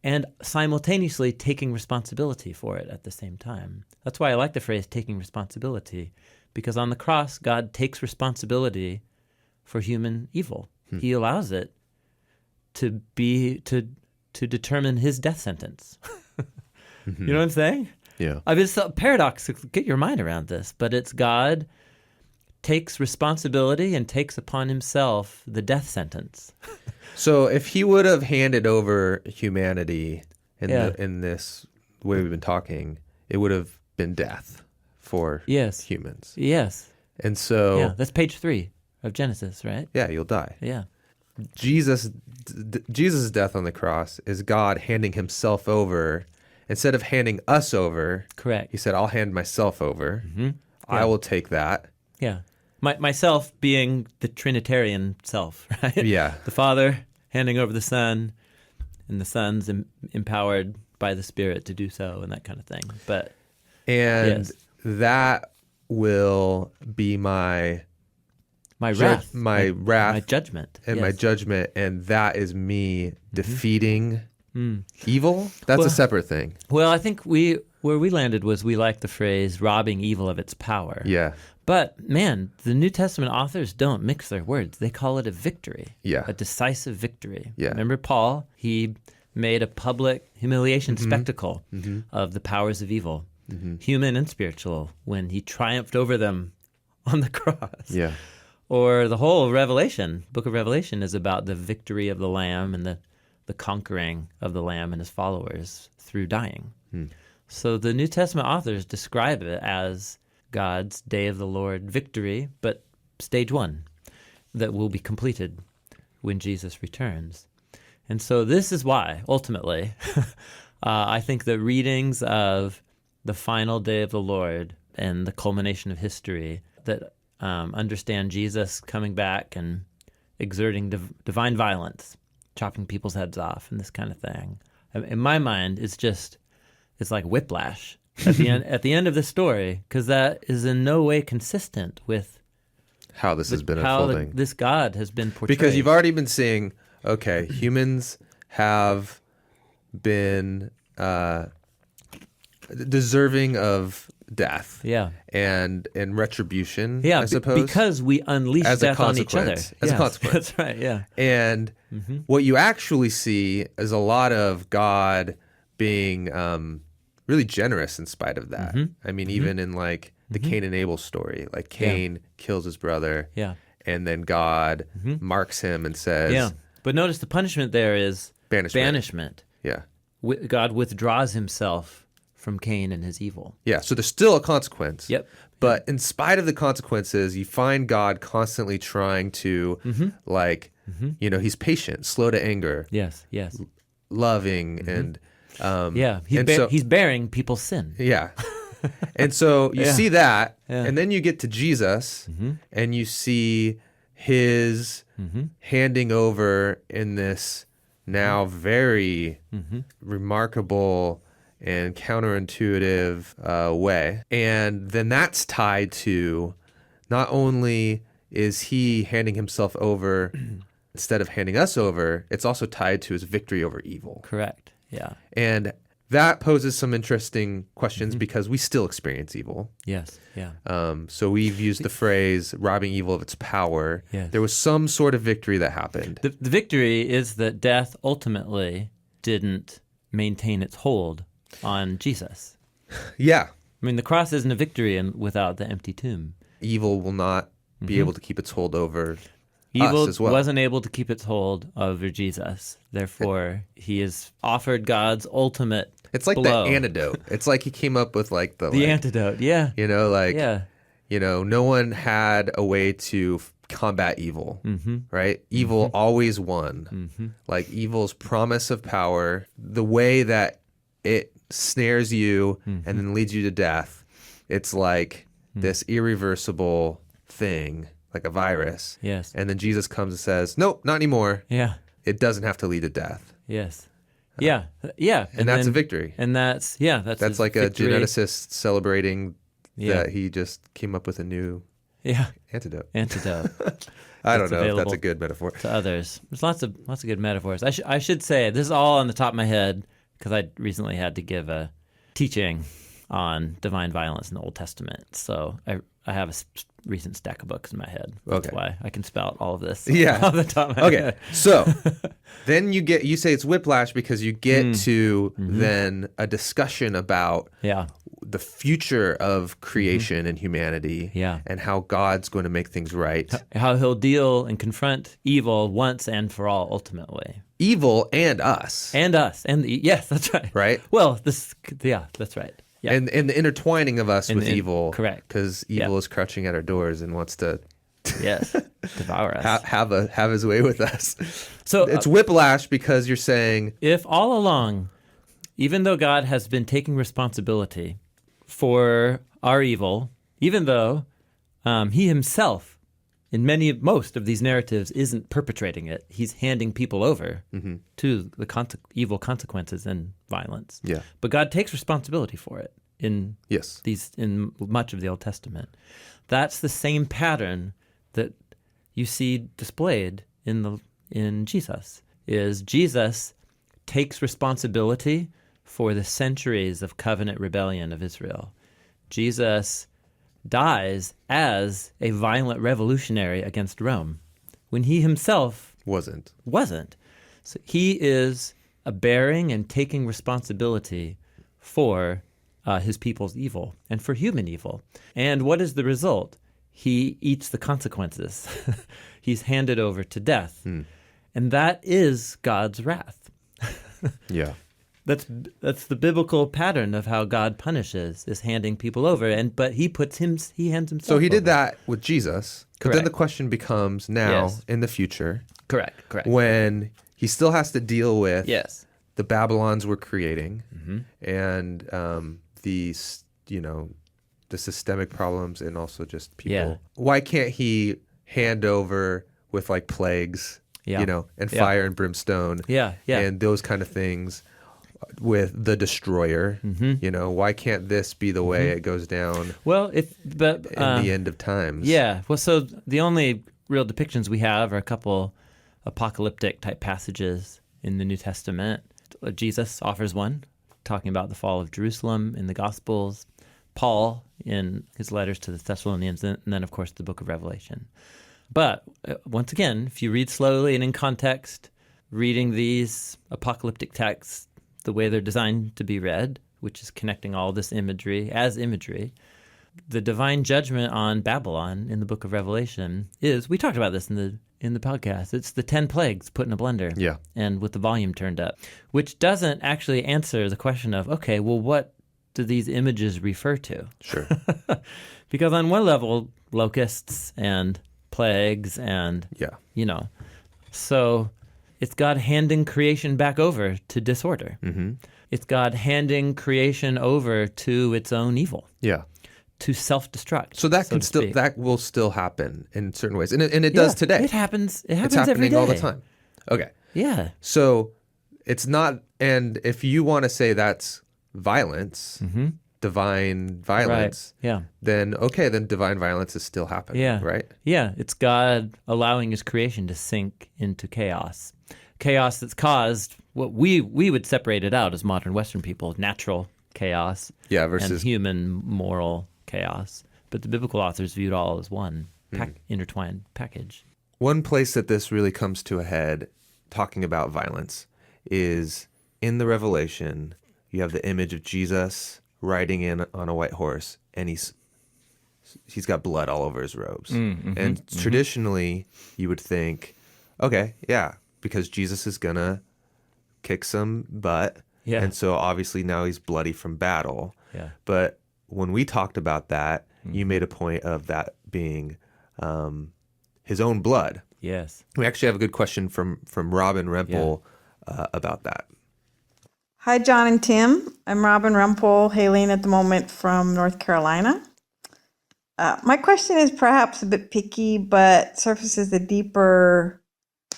and simultaneously taking responsibility for it at the same time. That's why I like the phrase taking responsibility, because on the cross, God takes responsibility for human evil. He allows it to determine his death sentence. You know what I'm saying? Yeah. I mean, it's a paradox to get your mind around this, but it's God takes responsibility and takes upon himself the death sentence. So if he would have handed over humanity in this way we've been talking, it would have been death for humans. Yes. And so... that's page 3 of Genesis, right? Yeah, you'll die. Yeah. Jesus' death on the cross is God handing himself over. Instead of handing us over, correct, he said, I'll hand myself over. I will take that. Yeah. Myself being the Trinitarian self, right? Yeah. The Father handing over the Son, and the Son's empowered by the Spirit to do so, and that kind of thing. That will be my wrath. My wrath. My judgment. And my judgment, and that is me defeating evil. That's a separate thing. Well, I think where we landed was we like the phrase robbing evil of its power. Yeah. But man, the New Testament authors don't mix their words. They call it a victory. Yeah. A decisive victory. Yeah. Remember Paul? He made a public humiliation spectacle of the powers of evil, human and spiritual, when he triumphed over them on the cross. Yeah. Or the whole book of Revelation is about the victory of the Lamb and the conquering of the Lamb and his followers through dying. So the New Testament authors describe it as God's day of the Lord victory, but stage one that will be completed when Jesus returns. And so this is why, ultimately, I think the readings of the final day of the Lord and the culmination of history that understand Jesus coming back and exerting divine violence, chopping people's heads off and this kind of thing. In my mind, it's like whiplash at the end of the story, because that is in no way consistent with how this has been unfolding. This God has been portrayed. Because you've already been seeing, okay, humans have been deserving of death. Yeah. And retribution, yeah, I suppose. Because we unleash as death on each other. As a consequence. That's right, yeah. And what you actually see is a lot of God being really generous in spite of that. I mean, even in like the Cain and Abel story, like Cain kills his brother, and then God marks him and says... Yeah, but notice the punishment there is banishment. Yeah. God withdraws himself from Cain and his evil. Yeah, so there's still a consequence. Yep. But in spite of the consequences, you find God constantly trying to, he's patient, slow to anger. Yes. Loving, and... he's bearing people's sin. Yeah. And so you see that, and then you get to Jesus, and you see his handing over in this now very remarkable and counterintuitive way. And then that's tied to not only is he handing himself over instead of handing us over, it's also tied to his victory over evil. Correct. Yeah. And that poses some interesting questions because we still experience evil. Yes. Yeah. So we've used the phrase robbing evil of its power. Yes. There was some sort of victory that happened. The victory is that death ultimately didn't maintain its hold on Jesus. Yeah. I mean, the cross isn't a victory without the empty tomb. Evil will not be able to keep its hold over Evil us as well. wasn't able to keep its hold over Jesus. Therefore, he has offered God's ultimate It's like blow. the antidote. It's like he came up with like the antidote. Yeah. No one had a way to combat evil, right? Evil always won. Like evil's promise of power, the way that it snares you and then leads you to death, it's like this irreversible thing, like a virus. Yes. And then Jesus comes and says, nope, not anymore. Yeah. It doesn't have to lead to death. Yes. Yeah. And that's a victory. And that's like a victory. geneticist celebrating that he just came up with a new antidote. I don't know if that's a good metaphor. To others. There's lots of good metaphors. I should say, this is all on the top of my head because I recently had to give a teaching on divine violence in the Old Testament. So I have a recent stack of books in my head. That's why I can spout all of this off the top of my head. So then you say it's whiplash because you get to then a discussion about the future of creation and humanity and how God's going to make things right. How he'll deal and confront evil once and for all, ultimately. Evil and us. Yes, that's right. Right? Well, that's right. Yeah. And the intertwining of us with evil. Correct. Because evil is crouching at our doors and wants to devour us. have his way with us. So it's whiplash because you're saying, if all along, even though God has been taking responsibility for our evil, even though he himself, in most of these narratives, isn't perpetrating it, he's handing people over to the evil consequences and violence. Yeah. But God takes responsibility for it in much of the Old Testament. That's the same pattern that you see displayed in Jesus. Is Jesus takes responsibility for the centuries of covenant rebellion of Israel. Jesus dies as a violent revolutionary against Rome when he himself wasn't. So he is bearing and taking responsibility for his people's evil and for human evil. And what is the result? he eats the consequences. He's handed over to death. And that is God's wrath. Yeah. That's the biblical pattern of how God punishes, is handing people over. But he hands himself So he did over. that with Jesus. But then Correct. the question becomes now, Yes. in the future, Correct. when he still has to deal with Yes. the Babylons we're creating and the systemic problems and also just people. Yeah. Why can't he hand over with like plagues, Yeah. and Yeah. fire and brimstone Yeah. and those kind of things with the destroyer? Why can't this be the way it goes down Well, in the end of times? Yeah. Well, so the only real depictions we have are a couple apocalyptic type passages in the New Testament. Jesus offers one, talking about the fall of Jerusalem in the Gospels. Paul in his letters to the Thessalonians, and then, of course, the book of Revelation. But once again, if you read slowly and in context, reading these apocalyptic texts the way they're designed to be read, which is connecting all this imagery as imagery, the divine judgment on Babylon in the book of Revelation is, we talked about this in the podcast, it's the 10 plagues put in a blender. Yeah. And with the volume turned up, which doesn't actually answer the question of, okay, well, what do these images refer to? Sure. Because on one level, locusts and plagues and, so it's God handing creation back over to disorder. It's God handing creation over to its own evil. Yeah. To self-destruct. So that that will still happen in certain ways. And it does today. It happens It's every happening day. all the time. Okay. Yeah. So it's not, and if you want to say that's violence, divine violence, Yeah. then divine violence is still happening, Yeah. right? Yeah. It's God allowing his creation to sink into chaos. Chaos that's caused what we would separate it out as modern Western people, natural chaos. Yeah, versus and human moral chaos. But the biblical authors viewed all as one intertwined package. One place that this really comes to a head, talking about violence, is in the Revelation. You have the image of Jesus riding in on a white horse, and he's got blood all over his robes. And traditionally, you would think, okay, yeah, because Jesus is gonna kick some butt, and so obviously now he's bloody from battle. Yeah. But when we talked about that, you made a point of that being his own blood. Yes. We actually have a good question from Robin Rempel about that. Hi, John and Tim. I'm Robin Rempel, hailing at the moment from North Carolina. My question is perhaps a bit picky, but surfaces a deeper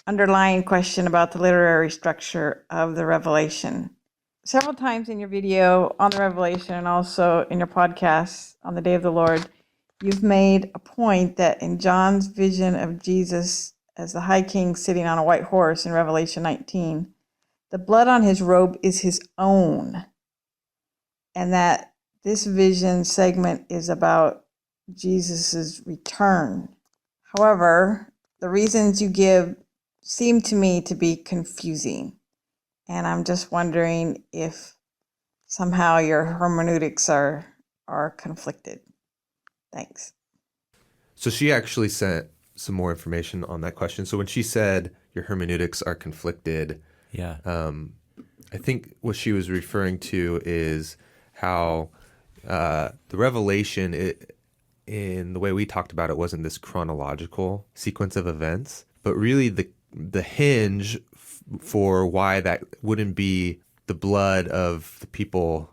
underlying question about the literary structure of the Revelation. Several times in your video on the Revelation and also in your podcast on the Day of the Lord, you've made a point that in John's vision of Jesus as the High King sitting on a white horse in Revelation 19, the blood on his robe is his own, and that this vision segment is about Jesus's return. However, the reasons you give seem to me to be confusing, and I'm just wondering if somehow your hermeneutics are conflicted. Thanks. So she actually sent some more information on that question. So when she said your hermeneutics are conflicted, I think what she was referring to is how the Revelation, in the way we talked about it, wasn't this chronological sequence of events, but really the hinge for why that wouldn't be the blood of the people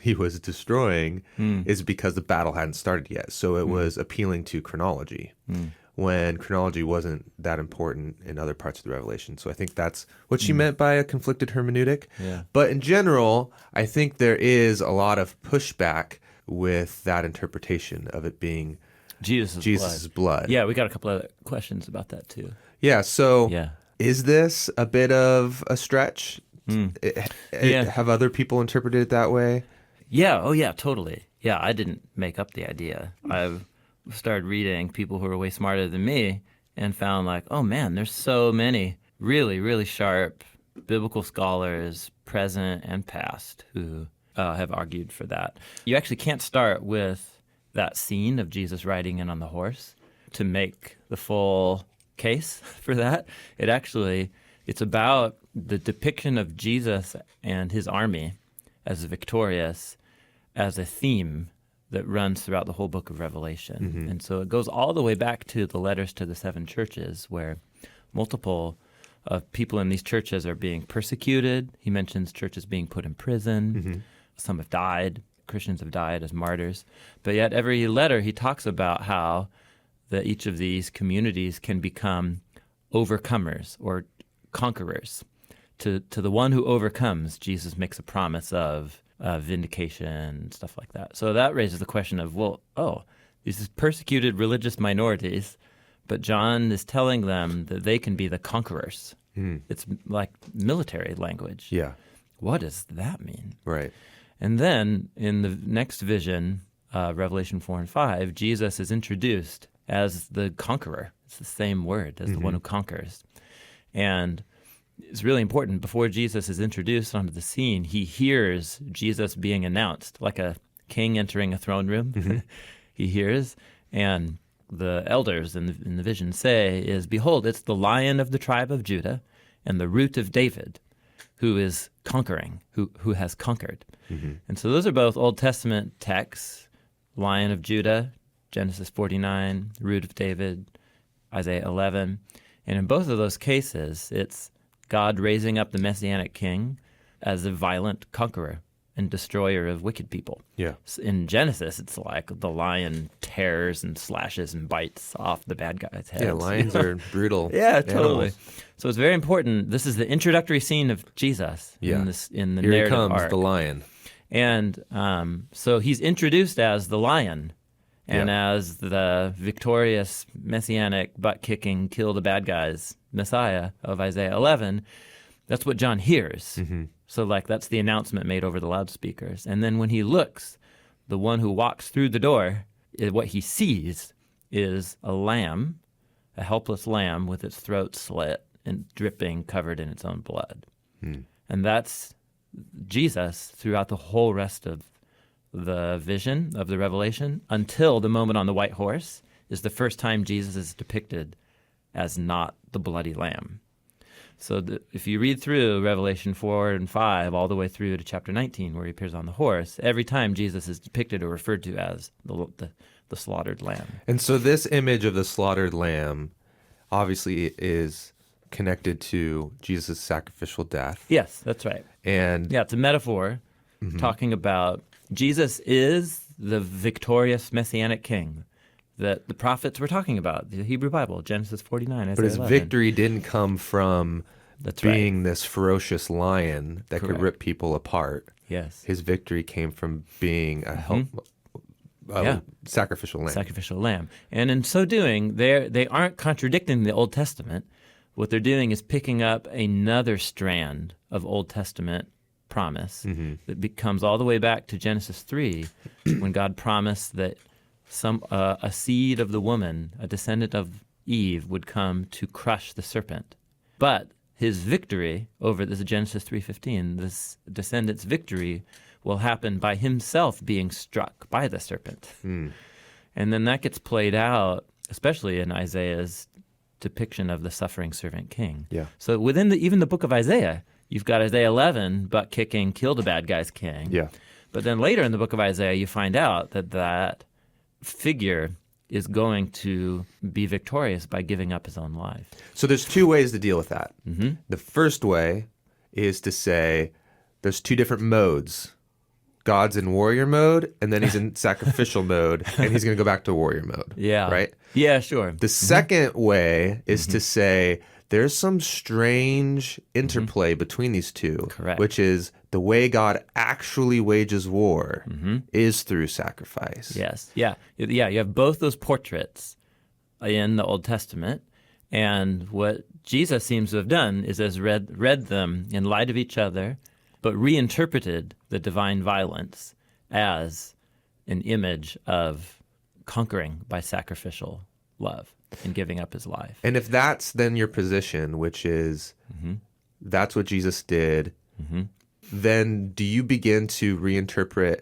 he was destroying is because the battle hadn't started yet. So it was appealing to chronology. When chronology wasn't that important in other parts of the Revelation. So I think that's what she meant by a conflicted hermeneutic. Yeah. But in general, I think there is a lot of pushback with that interpretation of it being Jesus' blood. Yeah, we got a couple of questions about that too. Yeah, so Yeah. is this a bit of a stretch? Have other people interpreted it that way? Yeah, oh yeah, totally. Yeah, I didn't make up the idea. I've started reading people who are way smarter than me and found like, oh man, there's so many really, really sharp biblical scholars, present and past, who have argued for that. You actually can't start with that scene of Jesus riding in on the horse to make the full case for that. It's about the depiction of Jesus and his army as victorious as a theme that runs throughout the whole book of Revelation. And so it goes all the way back to the letters to the 7 churches, where multiple people in these churches are being persecuted. He mentions churches being put in prison. Some have died. Christians have died as martyrs. But yet every letter he talks about how that each of these communities can become overcomers or conquerors. To the one who overcomes, Jesus makes a promise of vindication, stuff like that. So that raises the question of, these persecuted religious minorities, but John is telling them that they can be the conquerors. It's like military language. Yeah. What does that mean? Right. And then in the next vision, Revelation 4 and 5, Jesus is introduced as the conqueror. It's the same word as the one who conquers. And it's really important. Before Jesus is introduced onto the scene, he hears Jesus being announced, like a king entering a throne room. He hears, and the elders in the vision say is, "Behold, it's the Lion of the tribe of Judah and the Root of David, who is conquering, who has conquered." And so those are both Old Testament texts: Lion of Judah, Genesis 49, Root of David, Isaiah 11. And in both of those cases, it's God raising up the Messianic king as a violent conqueror and destroyer of wicked people. Yeah. In Genesis, it's like the lion tears and slashes and bites off the bad guy's heads. Yeah, lions are brutal. Yeah, totally. animals. So it's very important. This is the introductory scene of Jesus Yeah. in the Here he narrative comes, arc. the lion. And so he's introduced as the lion and as the victorious, messianic, butt-kicking, kill the bad guys Messiah of Isaiah 11. That's what John hears. So that's the announcement made over the loudspeakers. And then when he looks, the one who walks through the door, what he sees is a lamb, a helpless lamb with its throat slit and dripping, covered in its own blood. And that's Jesus throughout the whole rest of the vision of the Revelation, until the moment on the white horse is the first time Jesus is depicted as not the bloody lamb. So if you read through Revelation 4 and 5 all the way through to chapter 19 where he appears on the horse, every time Jesus is depicted or referred to as the slaughtered lamb. And so this image of the slaughtered lamb obviously is connected to Jesus' sacrificial death. Yes, that's right. And Yeah, it's a metaphor talking about Jesus is the victorious messianic king that the prophets were talking about, the Hebrew Bible, Genesis 49, but his Isaiah 11. victory didn't come from That's being this ferocious lion that could Correct. rip people apart. Yes. His victory came from being a sacrificial lamb. Sacrificial lamb. And in so doing, they aren't contradicting the Old Testament. What they're doing is picking up another strand of Old Testament promise that comes all the way back to Genesis 3 when God promised that a seed of the woman, a descendant of Eve, would come to crush the serpent. But his victory over this Genesis 3:15, this descendant's victory will happen by himself being struck by the serpent. And then that gets played out, especially in Isaiah's depiction of the suffering servant king. Yeah. So within even the book of Isaiah, you've got Isaiah 11, butt-kicking, kill the bad guy's king. Yeah. But then later in the book of Isaiah, you find out that figure is going to be victorious by giving up his own life. So there's two ways to deal with that. The first way is to say there's two different modes. God's in warrior mode, and then he's in sacrificial mode, and he's going to go back to warrior mode. Yeah. Right? Yeah, sure. The second way is to say there's some strange interplay between these two, Correct. which is the way God actually wages war is through sacrifice. Yes. Yeah. Yeah. You have both those portraits in the Old Testament. And what Jesus seems to have done is has read them in light of each other, but reinterpreted the divine violence as an image of conquering by sacrificial love and giving up his life. And if that's then your position, which is that's what Jesus did, then do you begin to reinterpret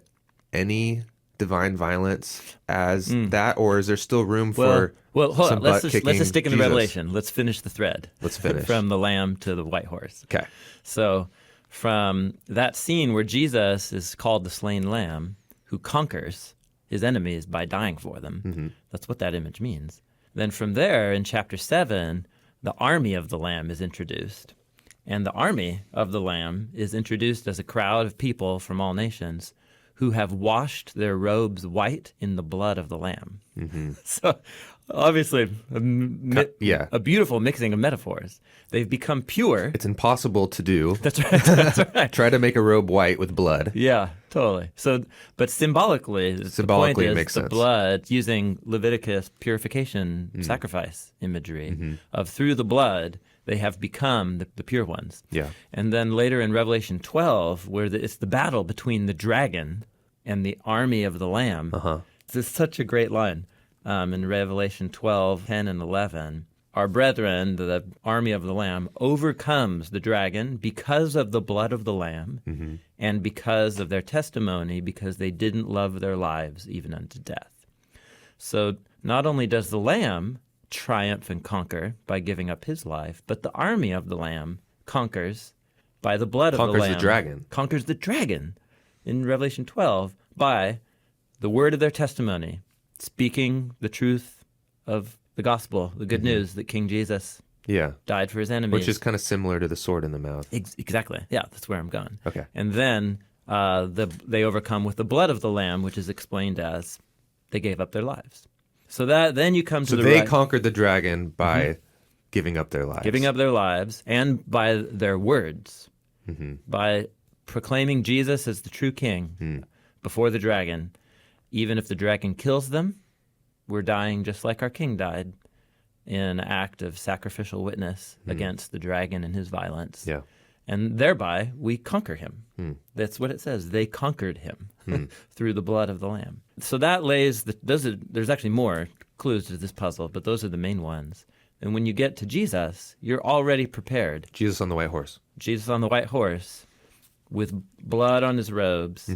any divine violence as that, or is there still room for Well, hold some on. Let's just butt-kicking stick in the Jesus? Revelation. Let's finish the thread. Let's finish. From the lamb to the white horse. Okay. So from that scene where Jesus is called the slain lamb who conquers his enemies by dying for them, that's what that image means. Then from there, in chapter 7, the army of the lamb is introduced. And the army of the lamb is introduced as a crowd of people from all nations who have washed their robes white in the blood of the lamb. So obviously, a beautiful mixing of metaphors. They've become pure. It's impossible to do. That's right. That's right. Try to make a robe white with blood. Yeah, totally. So, but symbolically the point is makes the sense. blood, using Leviticus purification sacrifice imagery of through the blood, they have become the pure ones. Yeah. And then later in Revelation 12, where it's the battle between the dragon and the army of the lamb. This is such a great line. In Revelation 12, 10 and 11, our brethren, the army of the Lamb, overcomes the dragon because of the blood of the Lamb and because of their testimony, because they didn't love their lives even unto death. So not only does the Lamb triumph and conquer by giving up his life, but the army of the Lamb conquers by the blood of the Lamb. Conquers the dragon. Conquers the dragon in Revelation 12 by the word of their testimony, speaking the truth of the gospel, the good news that King Jesus died for his enemies. Which is kind of similar to the sword in the mouth. Exactly. Yeah, that's where I'm going. Okay. And then they overcome with the blood of the Lamb, which is explained as they gave up their lives. So that then you come to they conquered the dragon by giving up their lives. Giving up their lives and by their words, by proclaiming Jesus as the true king before the dragon. Even if the dragon kills them, we're dying just like our king died in an act of sacrificial witness against the dragon and his violence. Yeah. And thereby we conquer him. That's what it says. They conquered him through the blood of the Lamb. So that lays there's actually more clues to this puzzle, but those are the main ones. And when you get to Jesus, you're already prepared. Jesus on the white horse. Jesus on the white horse with blood on his robes.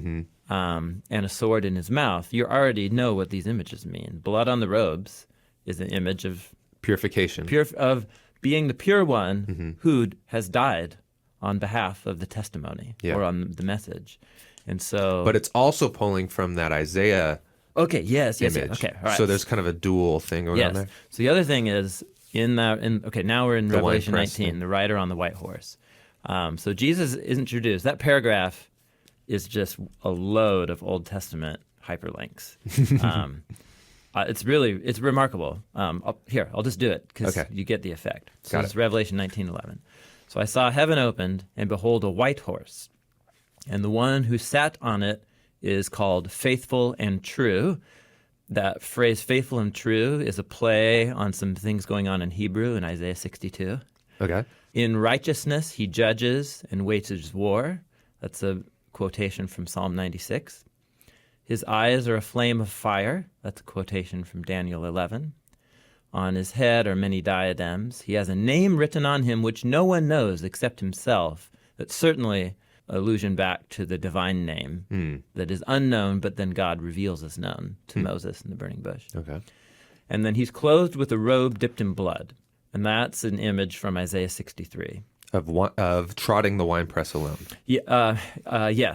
And a sword in his mouth, you already know what these images mean. Blood on the robes is an image of purification, of being the pure one who has died on behalf of the testimony or on the message. And so, but it's also pulling from that Isaiah yes, image. Okay, all right. So there's kind of a dual thing going on there. So the other thing is now we're in Revelation 19, the rider on the white horse. So Jesus is introduced. That paragraph is just a load of Old Testament hyperlinks. It's remarkable. I'll just do it because you get the effect. So it's Revelation 19:11. So I saw heaven opened, and behold, a white horse, and the one who sat on it is called Faithful and True. That phrase, faithful and true, is a play on some things going on in Hebrew in Isaiah 62. Okay. In righteousness he judges and wages war. That's a quotation from Psalm 96. His eyes are a flame of fire. That's a quotation from Daniel 11. On his head are many diadems. He has a name written on him which no one knows except himself. That's certainly allusion back to the divine name that is unknown, but then God reveals as known to Moses in the burning bush. Okay. And then he's clothed with a robe dipped in blood. And that's an image from Isaiah 63. Of trotting the winepress alone. Yeah.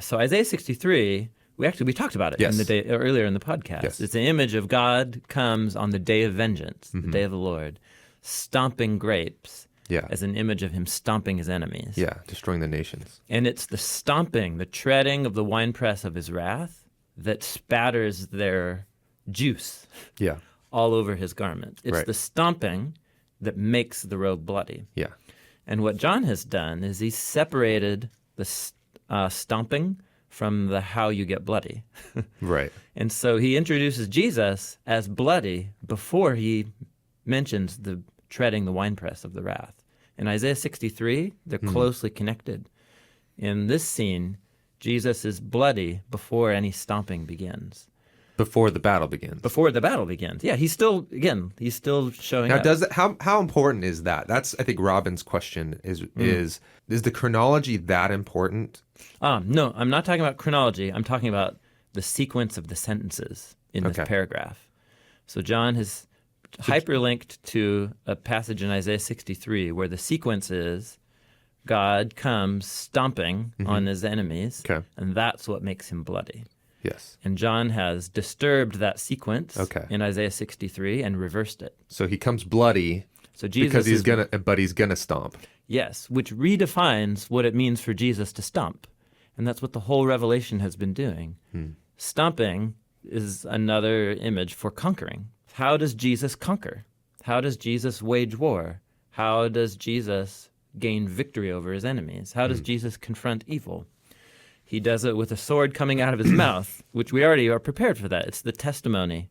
So Isaiah 63, we talked about it earlier in the podcast. Yes. It's an image of God comes on the day of vengeance, the day of the Lord, stomping grapes as an image of him stomping his enemies. Yeah, destroying the nations. And it's the stomping, the treading of the winepress of his wrath that spatters their juice all over his garment. It's the stomping that makes the robe bloody. Yeah. And what John has done is he's separated the stomping from the how you get bloody. Right. And so he introduces Jesus as bloody before he mentions the treading the winepress of the wrath. In Isaiah 63, they're closely connected. In this scene, Jesus is bloody before any stomping begins. Before the battle begins. Before the battle begins. Yeah, he's still showing now, up. does that, how important is that? That's, I think, Robin's question is the chronology that important? No, I'm not talking about chronology. I'm talking about the sequence of the sentences in this paragraph. So John has hyperlinked to a passage in Isaiah 63 where the sequence is God comes stomping on his enemies, and that's what makes him bloody. Yes. And John has disturbed that sequence in Isaiah 63 and reversed it. So he comes bloody So Jesus because he's gonna stomp. Yes, which redefines what it means for Jesus to stomp. And that's what the whole Revelation has been doing. Stomping is another image for conquering. How does Jesus conquer? How does Jesus wage war? How does Jesus gain victory over his enemies? How does Jesus confront evil? He does it with a sword coming out of his mouth, which we already are prepared for that. It's the testimony.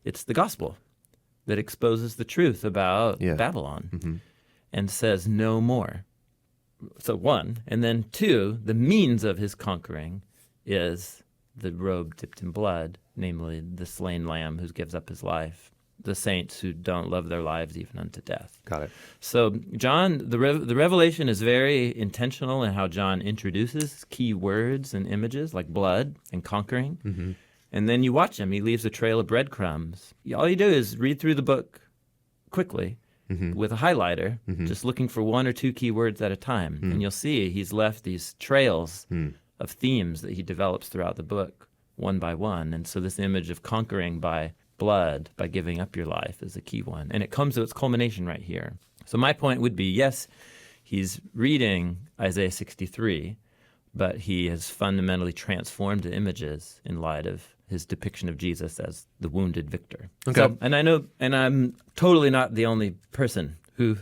It's the gospel that exposes the truth about Babylon and says no more. So one. And then two, the means of his conquering is the robe dipped in blood, namely the slain lamb who gives up his life, the saints who don't love their lives even unto death. Got it. So John, the Revelation is very intentional in how John introduces key words and images like blood and conquering. And then you watch him. He leaves a trail of breadcrumbs. All you do is read through the book quickly with a highlighter, just looking for one or two key words at a time. And you'll see he's left these trails of themes that he develops throughout the book one by one. And so this image of conquering by blood, by giving up your life, is a key one. And it comes to its culmination right here. So my point would be, yes, he's reading Isaiah 63, but he has fundamentally transformed the images in light of his depiction of Jesus as the wounded victor. Okay. So, and I know, and I'm totally not the only person who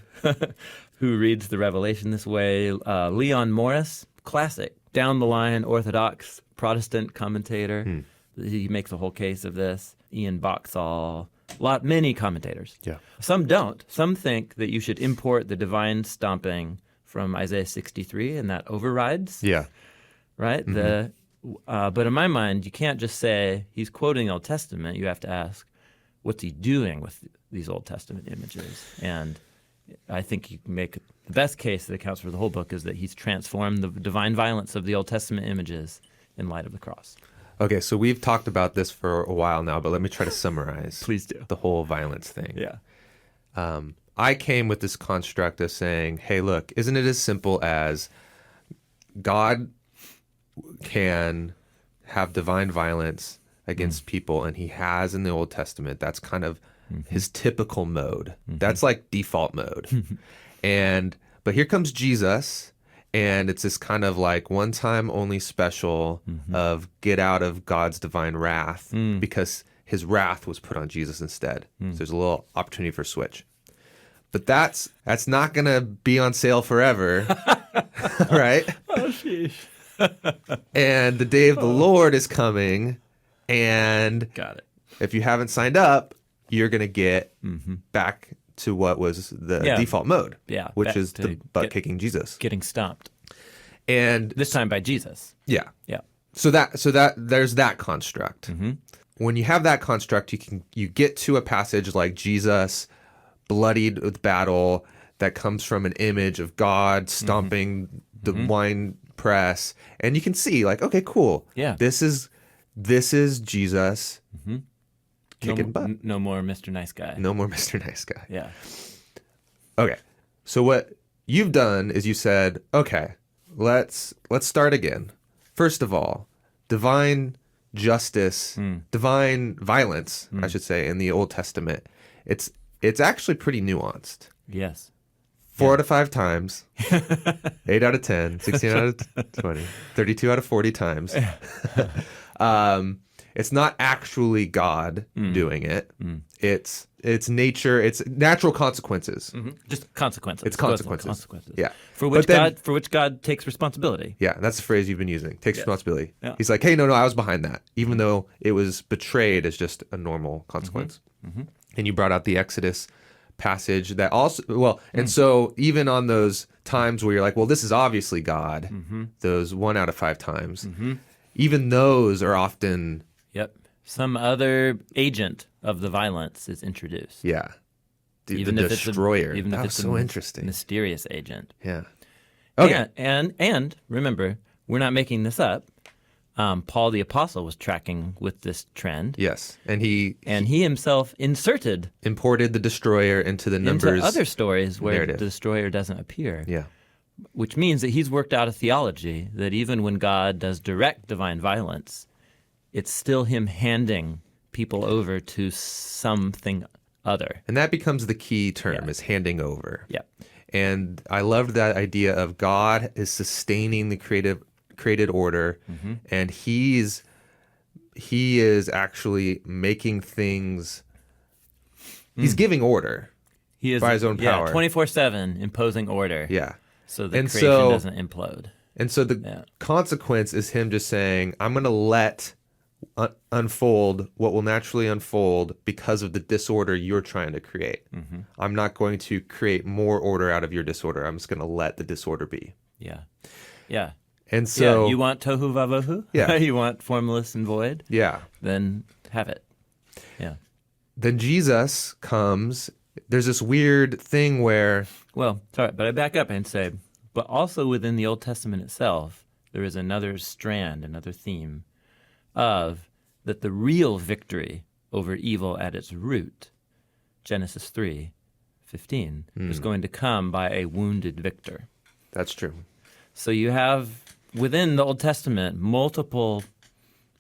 who reads the Revelation this way. Leon Morris, classic, down the line, Orthodox Protestant commentator. He makes a whole case of this. Ian Boxall, many commentators. Yeah. Some don't. Some think that you should import the divine stomping from Isaiah 63, and that overrides. Yeah. Right? But in my mind, you can't just say he's quoting the Old Testament. You have to ask, what's he doing with these Old Testament images? And I think you can make the best case that accounts for the whole book is that he's transformed the divine violence of the Old Testament images in light of the cross. Okay, so we've talked about this for a while now, but let me try to summarize. Please do. The whole violence thing. Yeah. I came with this construct of saying, hey, look, isn't it as simple as God can have divine violence against people, and he has in the Old Testament. That's kind of his typical mode. That's like default mode. But here comes Jesus, and it's this kind of like one-time only special of get out of God's divine wrath because his wrath was put on Jesus instead. So there's a little opportunity for a switch. But that's not going to be on sale forever, right? Oh, sheesh. And the day of the Lord is coming, and Got it. if you haven't signed up, you're going to get back to what was the default mode, which is the butt-kicking Jesus. Getting stomped. And This time by Jesus. yeah. Yeah. So that there's that construct. When you have that construct, you get to a passage like Jesus bloodied with battle that comes from an image of God stomping the wine press, and you can see like, okay, cool. Yeah. This is Jesus kicking butt. No more Mr. Nice Guy. No more Mr. Nice Guy. Yeah. Okay. So what you've done is you said, okay, let's start again. First of all, divine justice, divine violence, I should say, in the Old Testament, it's actually pretty nuanced. Yes. 4 out of 5 times, 8 out of 10, 16 out of 20, 32 out of 40 times. It's not actually God doing it. It's nature. It's natural consequences. Just consequences. It's consequences. Yeah. For which God takes responsibility. Yeah, that's the phrase you've been using. Takes responsibility. Yeah. He's like, hey, no, I was behind that, even though it was betrayed as just a normal consequence. And you brought out the Exodus passage that also, and so even on those times where you're like, well, this is obviously God, those 1 out of 5 times, even those are often... Yep. Some other agent of the violence is introduced. Yeah. The Even if destroyer. Even that if was it's so a interesting. mysterious agent. Yeah. Okay. And remember, we're not making this up. Paul the Apostle was tracking with this trend. Yes. And he He himself inserted imported the destroyer into the Numbers into other stories where narrative. the destroyer doesn't appear. Yeah. Which means that he's worked out a theology that even when God does direct divine violence, it's still him handing people over to something other. And that becomes the key term, is handing over. Yeah. And I loved that idea of God is sustaining the created order, and he is actually making things. He's giving order. He is by his own power. 24/7 imposing order. Yeah. So the And creation so- doesn't implode. And so the consequence is him just saying, I'm going to let unfold what will naturally unfold because of the disorder you're trying to create. I'm not going to create more order out of your disorder. I'm just going to let the disorder be. Yeah. Yeah. And so, yeah, you want tohu vavohu? Yeah. You want formless and void? yeah. Then have it. Yeah. Then Jesus comes. There's this weird thing where, Well, sorry, but I back up and say, but also within the Old Testament itself, there is another strand, another theme of that the real victory over evil at its root, Genesis 3:15, is going to come by a wounded victor. that's true. So you have within the Old Testament multiple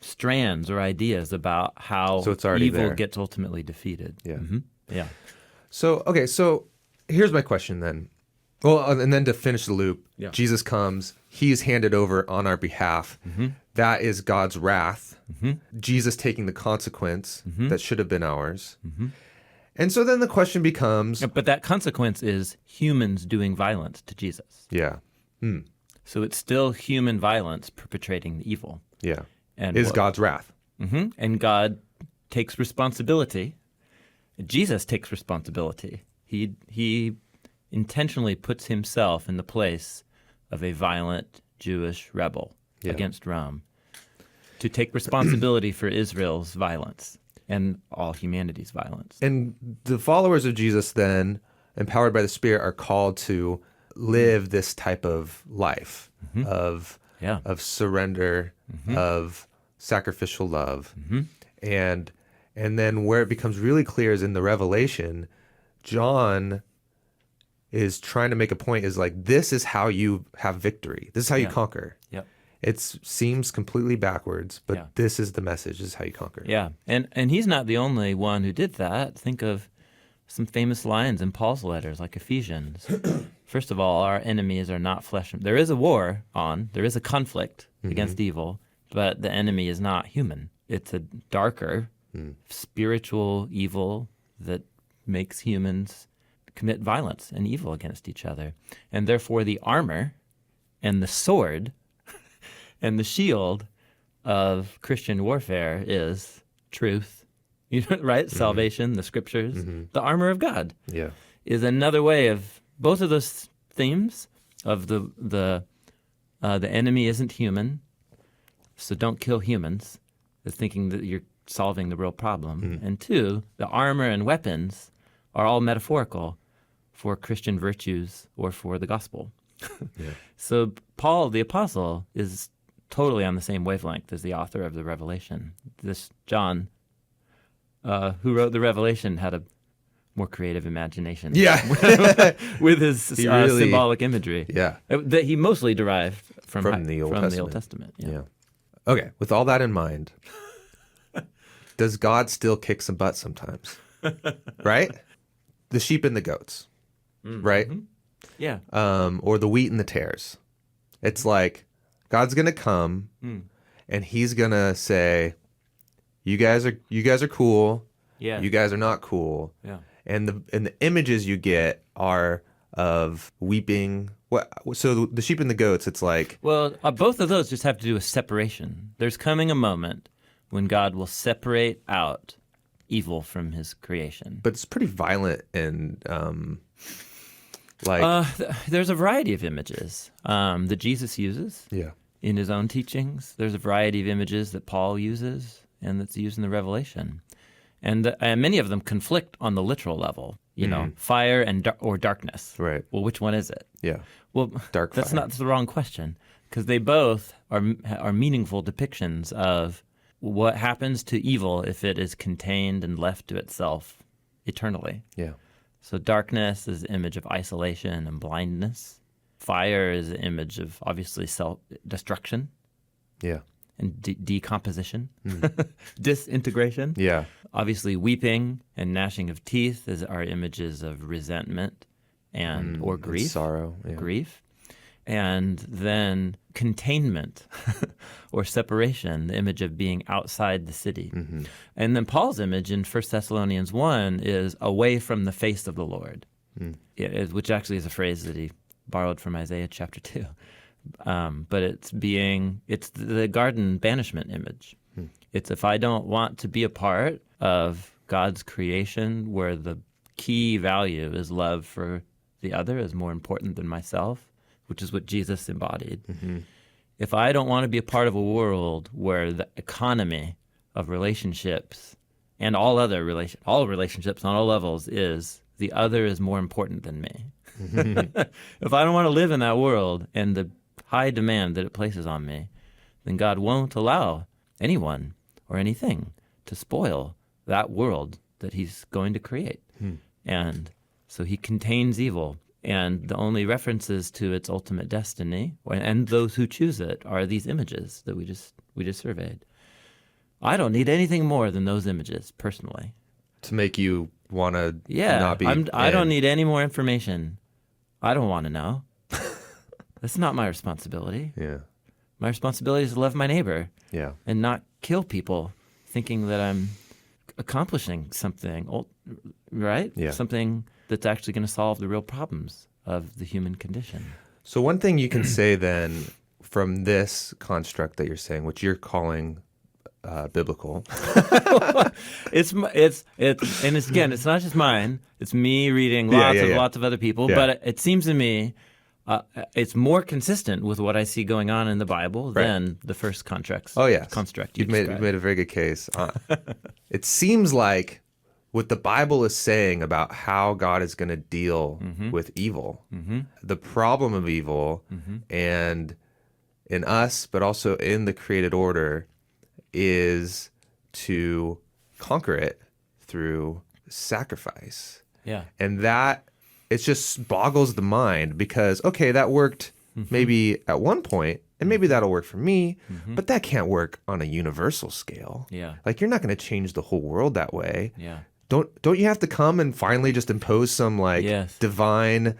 strands or ideas about how So it's already evil there. gets ultimately defeated. Yeah. Yeah. So, okay, so here's my question then. Well, and then to finish the loop, Yeah. Jesus comes, he's handed over on our behalf. That is God's wrath. Jesus taking the consequence that should have been ours. And so then the question becomes, But that consequence is humans doing violence to Jesus. yeah, So it's still human violence perpetrating the evil. yeah, And is what- God's wrath. And God takes responsibility. Jesus takes responsibility. He intentionally puts himself in the place of a violent Jewish rebel against Rome to take responsibility for Israel's violence and all humanity's violence. And the followers of Jesus then, empowered by the Spirit, are called to live this type of life of surrender, of sacrificial love. And then where it becomes really clear is in the Revelation, John is trying to make a point is like, this is how you have victory. This is how you conquer. Yep. It seems completely backwards, but Yeah. this is the message. This is how you conquer. Yeah, and he's not the only one who did that. Think of some famous lines in Paul's letters, like Ephesians. First of all, our enemies are not flesh. There is a war on. There is a conflict against evil, but the enemy is not human. It's a darker, spiritual evil that makes humans commit violence and evil against each other. And therefore the armor and the sword and the shield of Christian warfare is truth, right? Salvation, the scriptures, the armor of God Yeah. is another way of both of those themes of the enemy isn't human, so don't kill humans, the thinking that you're solving the real problem. And two, the armor and weapons are all metaphorical for Christian virtues or for the gospel. So Paul the Apostle is totally on the same wavelength as the author of the Revelation. This John, who wrote the Revelation, had a more creative imagination. Yeah. With his He really- symbolic imagery. Yeah. That he mostly derived from the Old Testament. Yeah. Yeah. Okay. With all that in mind, does God still kick some butt sometimes? Right? The sheep and the goats. Right? Yeah. Or the wheat and the tares. It's like God's gonna come and he's gonna say, you guys are cool. Yeah. You guys are not cool. Yeah. And the images you get are of weeping. So the sheep and the goats, it's like, Well, both of those just have to do with separation. There's coming a moment when God will separate out evil from his creation. but it's pretty violent and There's a variety of images that Jesus uses yeah. in his own teachings. There's a variety of images that Paul uses and that's used in the Revelation. And many of them conflict on the literal level, you know, fire and or darkness. Right. Well, which one is it? Yeah. Well, Dark that's fire. not the wrong question. because they both are meaningful depictions of what happens to evil if it is contained and left to itself eternally. Yeah. So darkness is the image of isolation and blindness. Fire is the image of, obviously, self-destruction Yeah. and decomposition, disintegration. Yeah. Obviously, weeping and gnashing of teeth are images of resentment or grief. And sorrow. Yeah. Grief. And then containment or separation, the image of being outside the city. Mm-hmm. And then Paul's image in 1 Thessalonians 1 is away from the face of the Lord, which actually is a phrase that he borrowed from Isaiah chapter 2. But it's the garden banishment image. It's if I don't want to be a part of God's creation where the key value is love for the other is more important than myself, which is what Jesus embodied. Mm-hmm. If I don't want to be a part of a world where the economy of relationships and all relationships on all levels is the other is more important than me. If I don't want to live in that world and the high demand that it places on me, then God won't allow anyone or anything to spoil that world that he's going to create. And so he contains evil. And the only references to its ultimate destiny and those who choose it are these images that we just surveyed. I don't need anything more than those images, personally. To make you want to not be... I don't need any more information. I don't want to know. That's not my responsibility. Yeah. My responsibility is to love my neighbor. Yeah. And not kill people thinking that I'm accomplishing something, right? Yeah. Something that's actually going to solve the real problems of the human condition. So one thing you can say then from this construct that you're saying, which you're calling biblical. It's it's not just mine. It's me reading lots of other people. Yeah. But it seems to me it's more consistent with what I see going on in the Bible than the first construct. Oh yes, construct you've made a very good case. It seems like what the Bible is saying about how God is going to deal with evil, the problem of evil, and in us, but also in the created order, is to conquer it through sacrifice. Yeah. And that, it just boggles the mind because, okay, that worked maybe at one point, and maybe that'll work for me, but that can't work on a universal scale. Yeah. Like, you're not going to change the whole world that way. Yeah. Don't you have to come and finally just impose some divine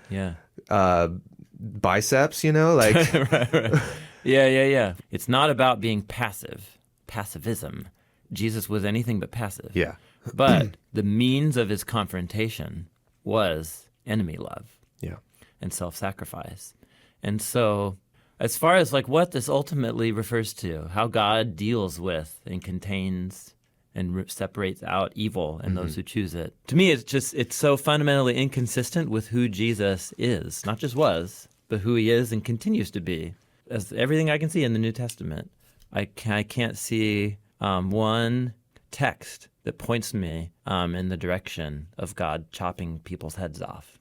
biceps, like right. Yeah. It's not about being passivism. Jesus was anything but passive. Yeah. But the means of his confrontation was enemy love. Yeah. And self-sacrifice. And so as far as what this ultimately refers to, how God deals with and contains and separates out evil and those who choose it. To me, it's so fundamentally inconsistent with who Jesus is, not just was, but who he is and continues to be. As everything I can see in the New Testament, I can't see one text that points me in the direction of God chopping people's heads off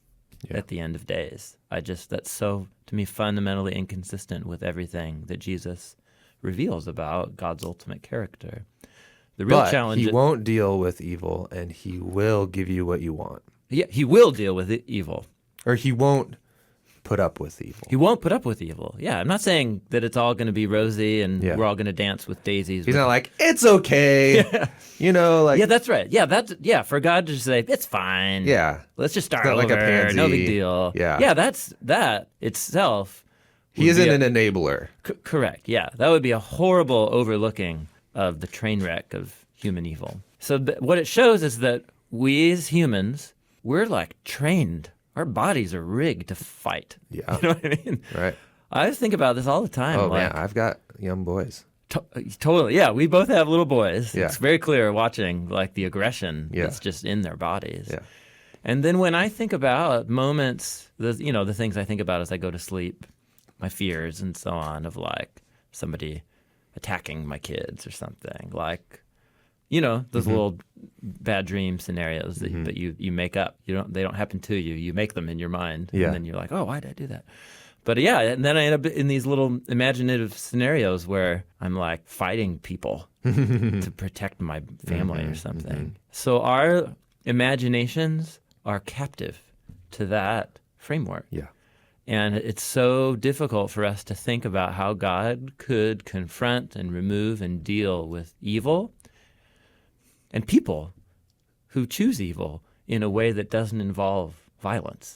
at the end of days. That's so, to me, fundamentally inconsistent with everything that Jesus reveals about God's ultimate character. The real challenge. He won't deal with evil, and he will give you what you want. Yeah, he will deal with evil. Or he won't put up with evil. He won't put up with evil. Yeah, I'm not saying that it's all going to be rosy and we're all going to dance with daisies. He's not like, it's okay. Yeah, that's right. Yeah, for God to just say, it's fine. Yeah. Let's just start Not over. like a pansy. No big deal. Yeah. Yeah, that itself. He isn't an enabler. Correct. Yeah, that would be a horrible overlooking of the train wreck of human evil. So what it shows is that we as humans, we're trained. Our bodies are rigged to fight. Yeah. You know what I mean? Right. I think about this all the time. Oh, man, I've got young boys. Totally. Yeah, we both have little boys. Yeah. It's very clear watching the aggression that's just in their bodies. Yeah. And then when I think about moments, the things I think about as I go to sleep, my fears and so on of somebody attacking my kids or something, those little bad dream scenarios that you make up. They don't happen to you. You make them in your mind. Yeah. And then you're like, oh, why did I do that? But yeah, and then I end up in these little imaginative scenarios where I'm like fighting people to protect my family or something. So our imaginations are captive to that framework. Yeah. And it's so difficult for us to think about how God could confront and remove and deal with evil and people who choose evil in a way that doesn't involve violence.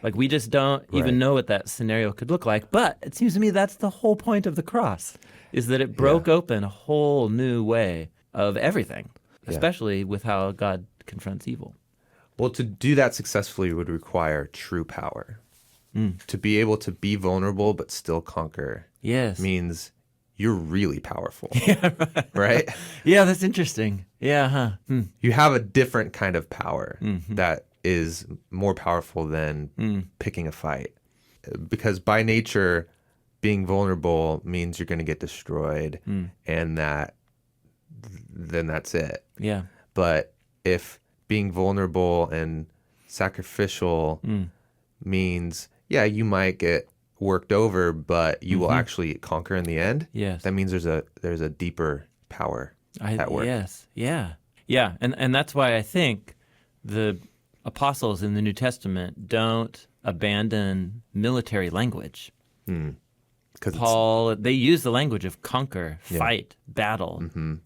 Like, we just don't even know what that scenario could look like. But it seems to me that's the whole point of the cross, is that it broke open a whole new way of everything, especially with how God confronts evil. Well, to do that successfully would require true power. To be able to be vulnerable but still conquer means you're really powerful. Right? Yeah, that's interesting. Yeah, huh? You have a different kind of power that is more powerful than picking a fight. Because by nature, being vulnerable means you're going to get destroyed, and then that's it. Yeah. But if being vulnerable and sacrificial means, you might get worked over, but you will actually conquer in the end. Yes. That means there's a deeper power at work. Yes. Yeah. Yeah. And that's why I think the apostles in the New Testament don't abandon military language. Paul, they use the language of conquer, fight, battle,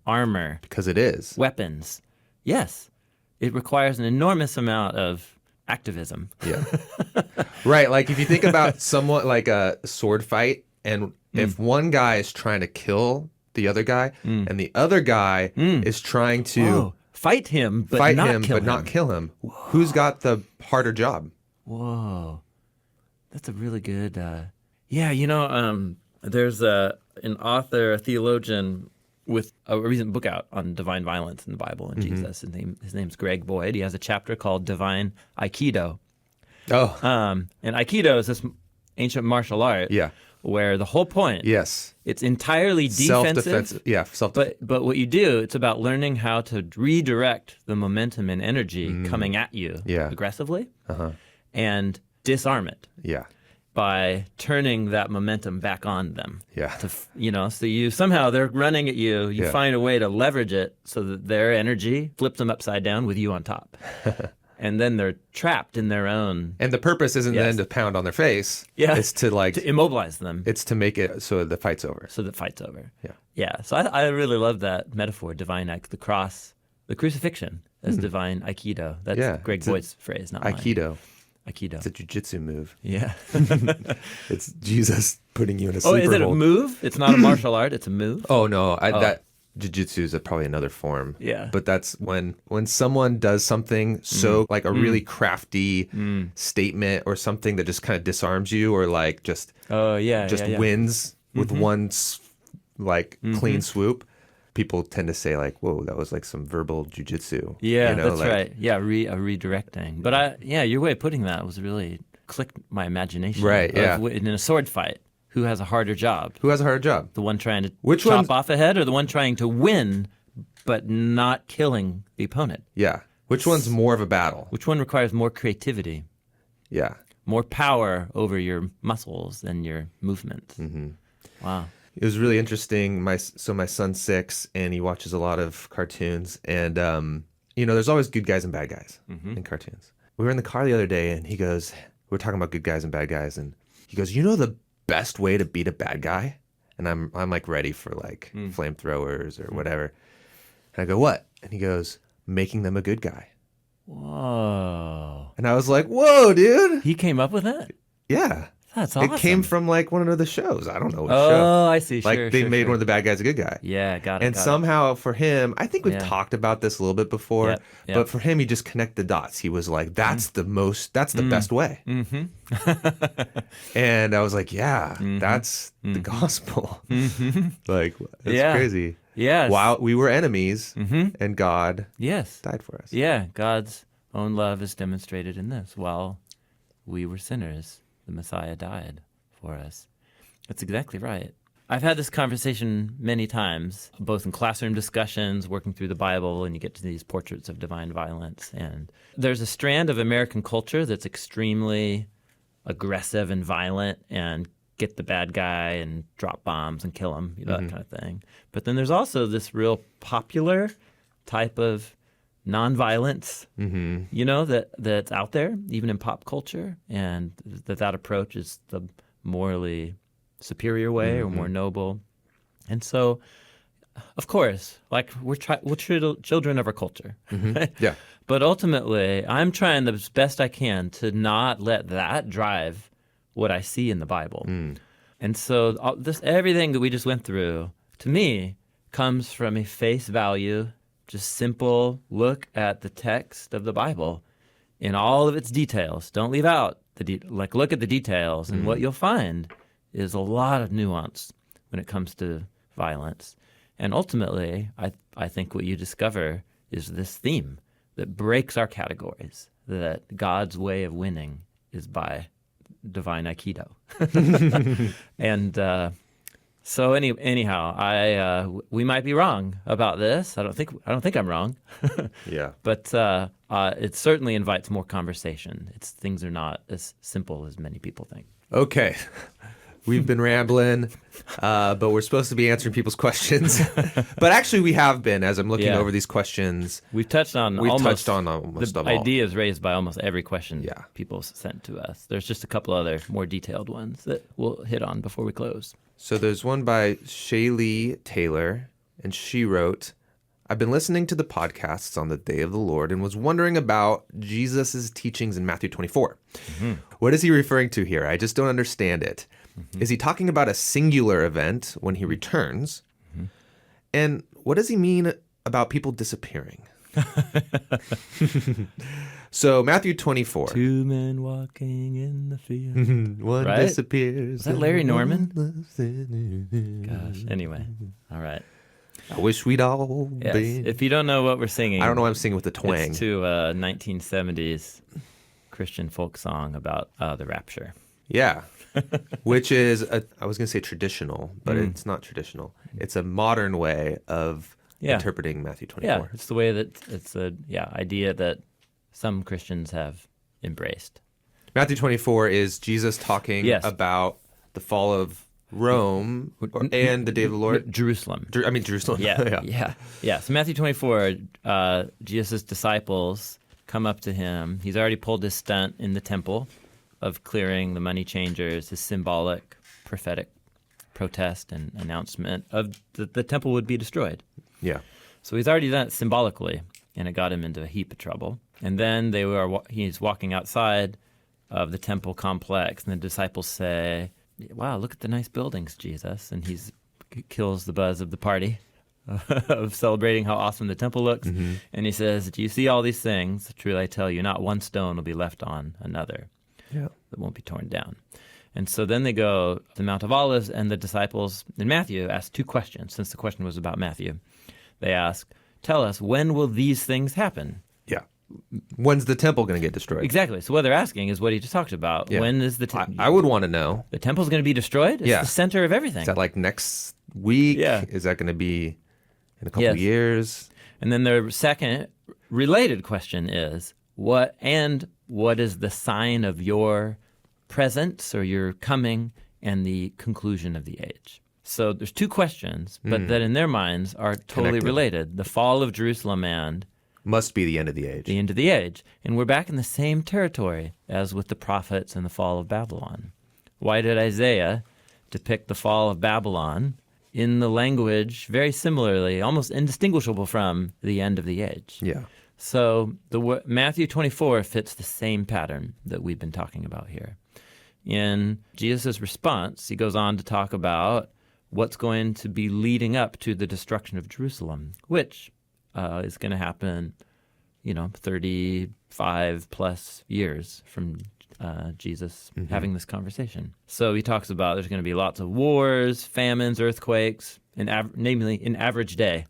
armor. Because it is. Weapons. Yes. It requires an enormous amount of activism. Yeah. Right. Like if you think about somewhat like a sword fight, and if one guy is trying to kill the other guy and the other guy is trying to fight him, but not kill him. Who's got the harder job? Whoa. That's a really good, there's an author, a theologian with a recent book out on divine violence in the Bible and Jesus. His name's Greg Boyd. He has a chapter called Divine Aikido. Oh. And Aikido is this ancient martial art where the whole point, it's entirely defensive. Self-defensive. Yeah, self-defense. But what you do, it's about learning how to redirect the momentum and energy coming at you aggressively and disarm it. Yeah. By turning that momentum back on them. Yeah. So you somehow, they're running at you. You find a way to leverage it so that their energy flips them upside down with you on top. And then they're trapped in their own. And the purpose isn't then to pound on their face. Yeah. It's to to immobilize them. It's to make it so the fight's over. Yeah. Yeah. So I really love that metaphor, the cross, the crucifixion as divine Aikido. That's Greg Boyd's phrase, not Aikido. Mine. Aikido. It's a jiu-jitsu move. Yeah. It's Jesus putting you in a sleeper is it hold. A move? It's not a martial art, it's a move? Oh, no. That jiu-jitsu is probably another form. Yeah. But that's when someone does something so like a really crafty statement or something that just kind of disarms you or like just wins with one clean swoop. People tend to say like, whoa, that was like some verbal jujitsu. Yeah, that's right. Yeah, a redirecting. But your way of putting that was really clicked my imagination. Right, In a sword fight, who has a harder job? Who has a harder job? The one trying to chop off a head or the one trying to win but not killing the opponent? Yeah. Which one's more of a battle? Which one requires more creativity? Yeah. More power over your muscles than your movements. Wow. It was really interesting. My son's 6, and he watches a lot of cartoons. And, there's always good guys and bad guys in cartoons. We were in the car the other day, and he goes, we were talking about good guys and bad guys. And he goes, the best way to beat a bad guy? And I'm like ready for like flamethrowers or whatever. And I go, what? And he goes, making them a good guy. Whoa. And I was like, whoa, dude. He came up with that? Yeah. That's awesome. It came from like one of the shows. I don't know what show. Oh, I see. Like they made one of the bad guys a good guy. Yeah, got it. And somehow for him, I think we've talked about this a little bit before, but for him, he just connected the dots. He was like, that's the best way. And I was like, that's the gospel. Like, it's crazy. Yes. While we were enemies and God died for us. Yeah, God's own love is demonstrated in this. While we were sinners, the Messiah died for us. That's exactly right. I've had this conversation many times, both in classroom discussions, working through the Bible, and you get to these portraits of divine violence. And there's a strand of American culture that's extremely aggressive and violent and get the bad guy and drop bombs and kill him, that kind of thing. But then there's also this real popular type of nonviolence, that's out there, even in pop culture, and that approach is the morally superior way or more noble. And so, of course, like we're children of our culture. Right? Yeah. But ultimately, I'm trying the best I can to not let that drive what I see in the Bible. And so everything that we just went through, to me, comes from a face value, just simple look at the text of the Bible in all of its details. Don't leave out look at the details, and what you'll find is a lot of nuance when it comes to violence. And ultimately, I think what you discover is this theme that breaks our categories, that God's way of winning is by divine Aikido. And so anyhow, we might be wrong about this. I don't think I'm wrong. Yeah. But it certainly invites more conversation. Things are not as simple as many people think. Okay. We've been rambling, but we're supposed to be answering people's questions. But actually, we have been, as I'm looking over these questions. We've touched on almost the all. ideas raised by almost every question Yeah. people sent to us. There's just a couple other more detailed ones that we'll hit on before we close. So there's one by Shaylee Taylor, and she wrote, I've been listening to the podcasts on the Day of the Lord and was wondering about Jesus' teachings in Matthew 24. What is he referring to here? I just don't understand it. Is he talking about a singular event when he returns? And what does he mean about people disappearing? So Matthew 24. Two men walking in the field. One Right? disappears. Is that Larry Norman? Gosh. Anyway. All right. I wish we'd all Yes. be. If you don't know what we're singing, I don't know why I'm singing with the twang. it's to a 1970s Christian folk song about the rapture. Yeah. Which is, I was going to say traditional, but it's not traditional. It's a modern way of interpreting Matthew 24. Yeah, it's the way that it's the idea that some Christians have embraced. Matthew 24 is Jesus talking about the fall of Rome and the day of the Lord. Jerusalem. Jerusalem. Yeah. So Matthew 24, Jesus' disciples come up to him. He's already pulled his stunt in the temple of clearing the money changers, his symbolic, prophetic protest and announcement of the temple would be destroyed. Yeah. So he's already done it symbolically, and it got him into a heap of trouble. And then he's walking outside of the temple complex, and the disciples say, wow, look at the nice buildings, Jesus. And he kills the buzz of the party of celebrating how awesome the temple looks. And he says, do you see all these things? Truly I tell you, not one stone will be left on another that won't be torn down. And so then they go to the Mount of Olives, and the disciples in Matthew ask two questions, since the question was about Matthew. They ask, tell us, when will these things happen? Yeah. When's the temple going to get destroyed? Exactly. So what they're asking is what he just talked about. Yeah. When is the temple? I would want to know. The temple's going to be destroyed? It's the center of everything. Is that like next week? Yeah. Is that going to be in a couple of years? And then their second related question is, what is the sign of your presence or your coming and the conclusion of the age? So there's two questions, but that in their minds are totally related. The fall of Jerusalem and must be the end of the age. The end of the age. And we're back in the same territory as with the prophets and the fall of Babylon. Why did Isaiah depict the fall of Babylon in the language very similarly, almost indistinguishable from the end of the age? Yeah. So Matthew 24 fits the same pattern that we've been talking about here. In Jesus' response, he goes on to talk about what's going to be leading up to the destruction of Jerusalem, which is going to happen, 35 plus years from Jesus having this conversation. So he talks about there's going to be lots of wars, famines, earthquakes, namely in average day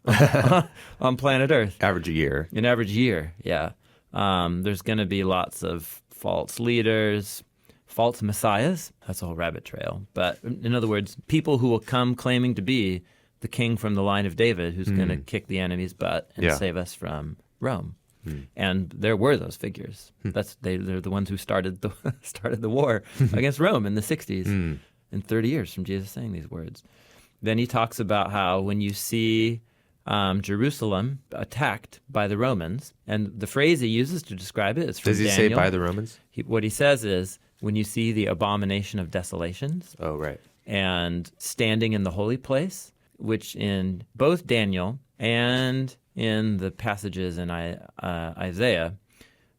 on planet Earth. Average year. An average year, yeah. There's going to be lots of false leaders, false messiahs. That's a whole rabbit trail. But in other words, people who will come claiming to be the king from the line of David who's going to kick the enemy's butt and save us from Rome. And there were those figures. They're the ones who started the war against Rome in the 60s, in 30 years from Jesus saying these words. Then he talks about how when you see Jerusalem attacked by the Romans, and the phrase he uses to describe it is from Does he Daniel. say by the Romans? What he says is, when you see the abomination of desolations, Oh, right. and standing in the holy place, which in both Daniel and in the passages in Isaiah,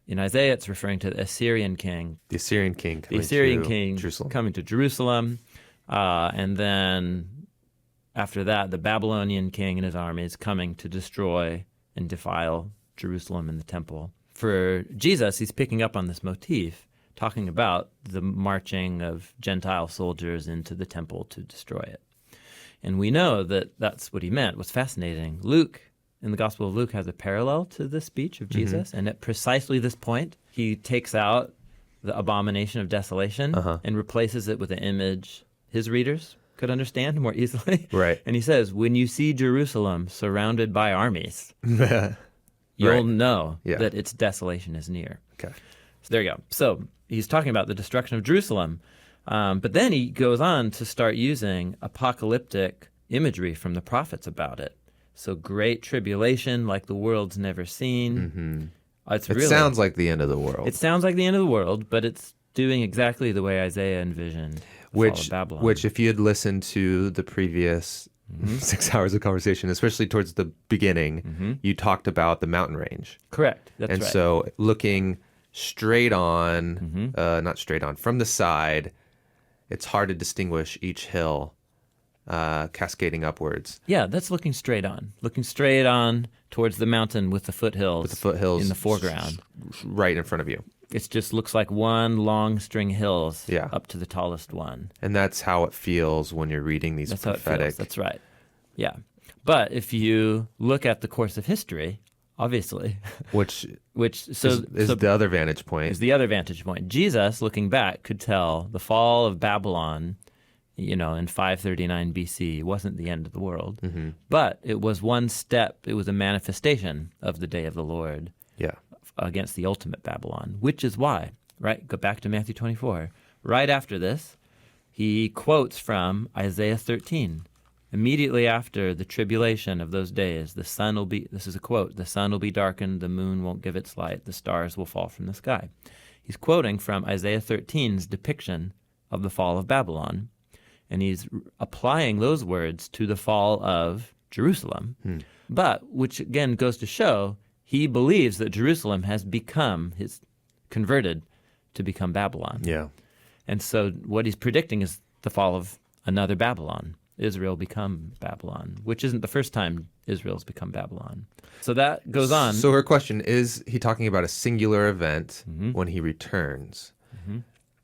it's referring to the Assyrian king. The Assyrian king coming to Jerusalem. Coming to Jerusalem. And then after that, the Babylonian king and his armies coming to destroy and defile Jerusalem and the temple. For Jesus, he's picking up on this motif, talking about the marching of Gentile soldiers into the temple to destroy it. And we know that that's what he meant. What's fascinating, Luke, in the Gospel of Luke, has a parallel to the speech of Jesus. And at precisely this point, he takes out the abomination of desolation and replaces it with an image his readers could understand more easily. Right. And he says, when you see Jerusalem surrounded by armies, you'll know that its desolation is near. Okay. So there you go. So he's talking about the destruction of Jerusalem. But then he goes on to start using apocalyptic imagery from the prophets about it. So great tribulation like the world's never seen. It sounds like the end of the world. It sounds like the end of the world, but it's doing exactly the way Isaiah envisioned the fall of Babylon. Which, if you had listened to the previous 6 hours of conversation, especially towards the beginning, you talked about the mountain range. Correct. That's and right. so looking straight on, not straight on, from the side, it's hard to distinguish each hill cascading upwards. Yeah, that's looking straight on towards the mountain with the foothills in the foreground. Right in front of you. It just looks like one long string hills Yeah. up to the tallest one. And that's how it feels when you're reading these That's prophetic. how it feels. That's right. Yeah. But if you look at the course of history, obviously, Which is the other vantage point. Is the other vantage point. Jesus, looking back, could tell the fall of Babylon, in 539 BC wasn't the end of the world, but it was one step. It was a manifestation of the day of the Lord. Yeah. Against the ultimate Babylon, which is why, right? Go back to Matthew 24. Right after this, he quotes from Isaiah 13. Immediately after the tribulation of those days, the sun will be, this is a quote, the sun will be darkened, the moon won't give its light, the stars will fall from the sky. He's quoting from Isaiah 13's depiction of the fall of Babylon, and he's applying those words to the fall of Jerusalem, but which again goes to show he believes that Jerusalem has converted to become Babylon. Yeah. And so what he's predicting is the fall of another Babylon. Israel become Babylon, which isn't the first time Israel's become Babylon. So that goes on. So her question, is he talking about a singular event when he returns?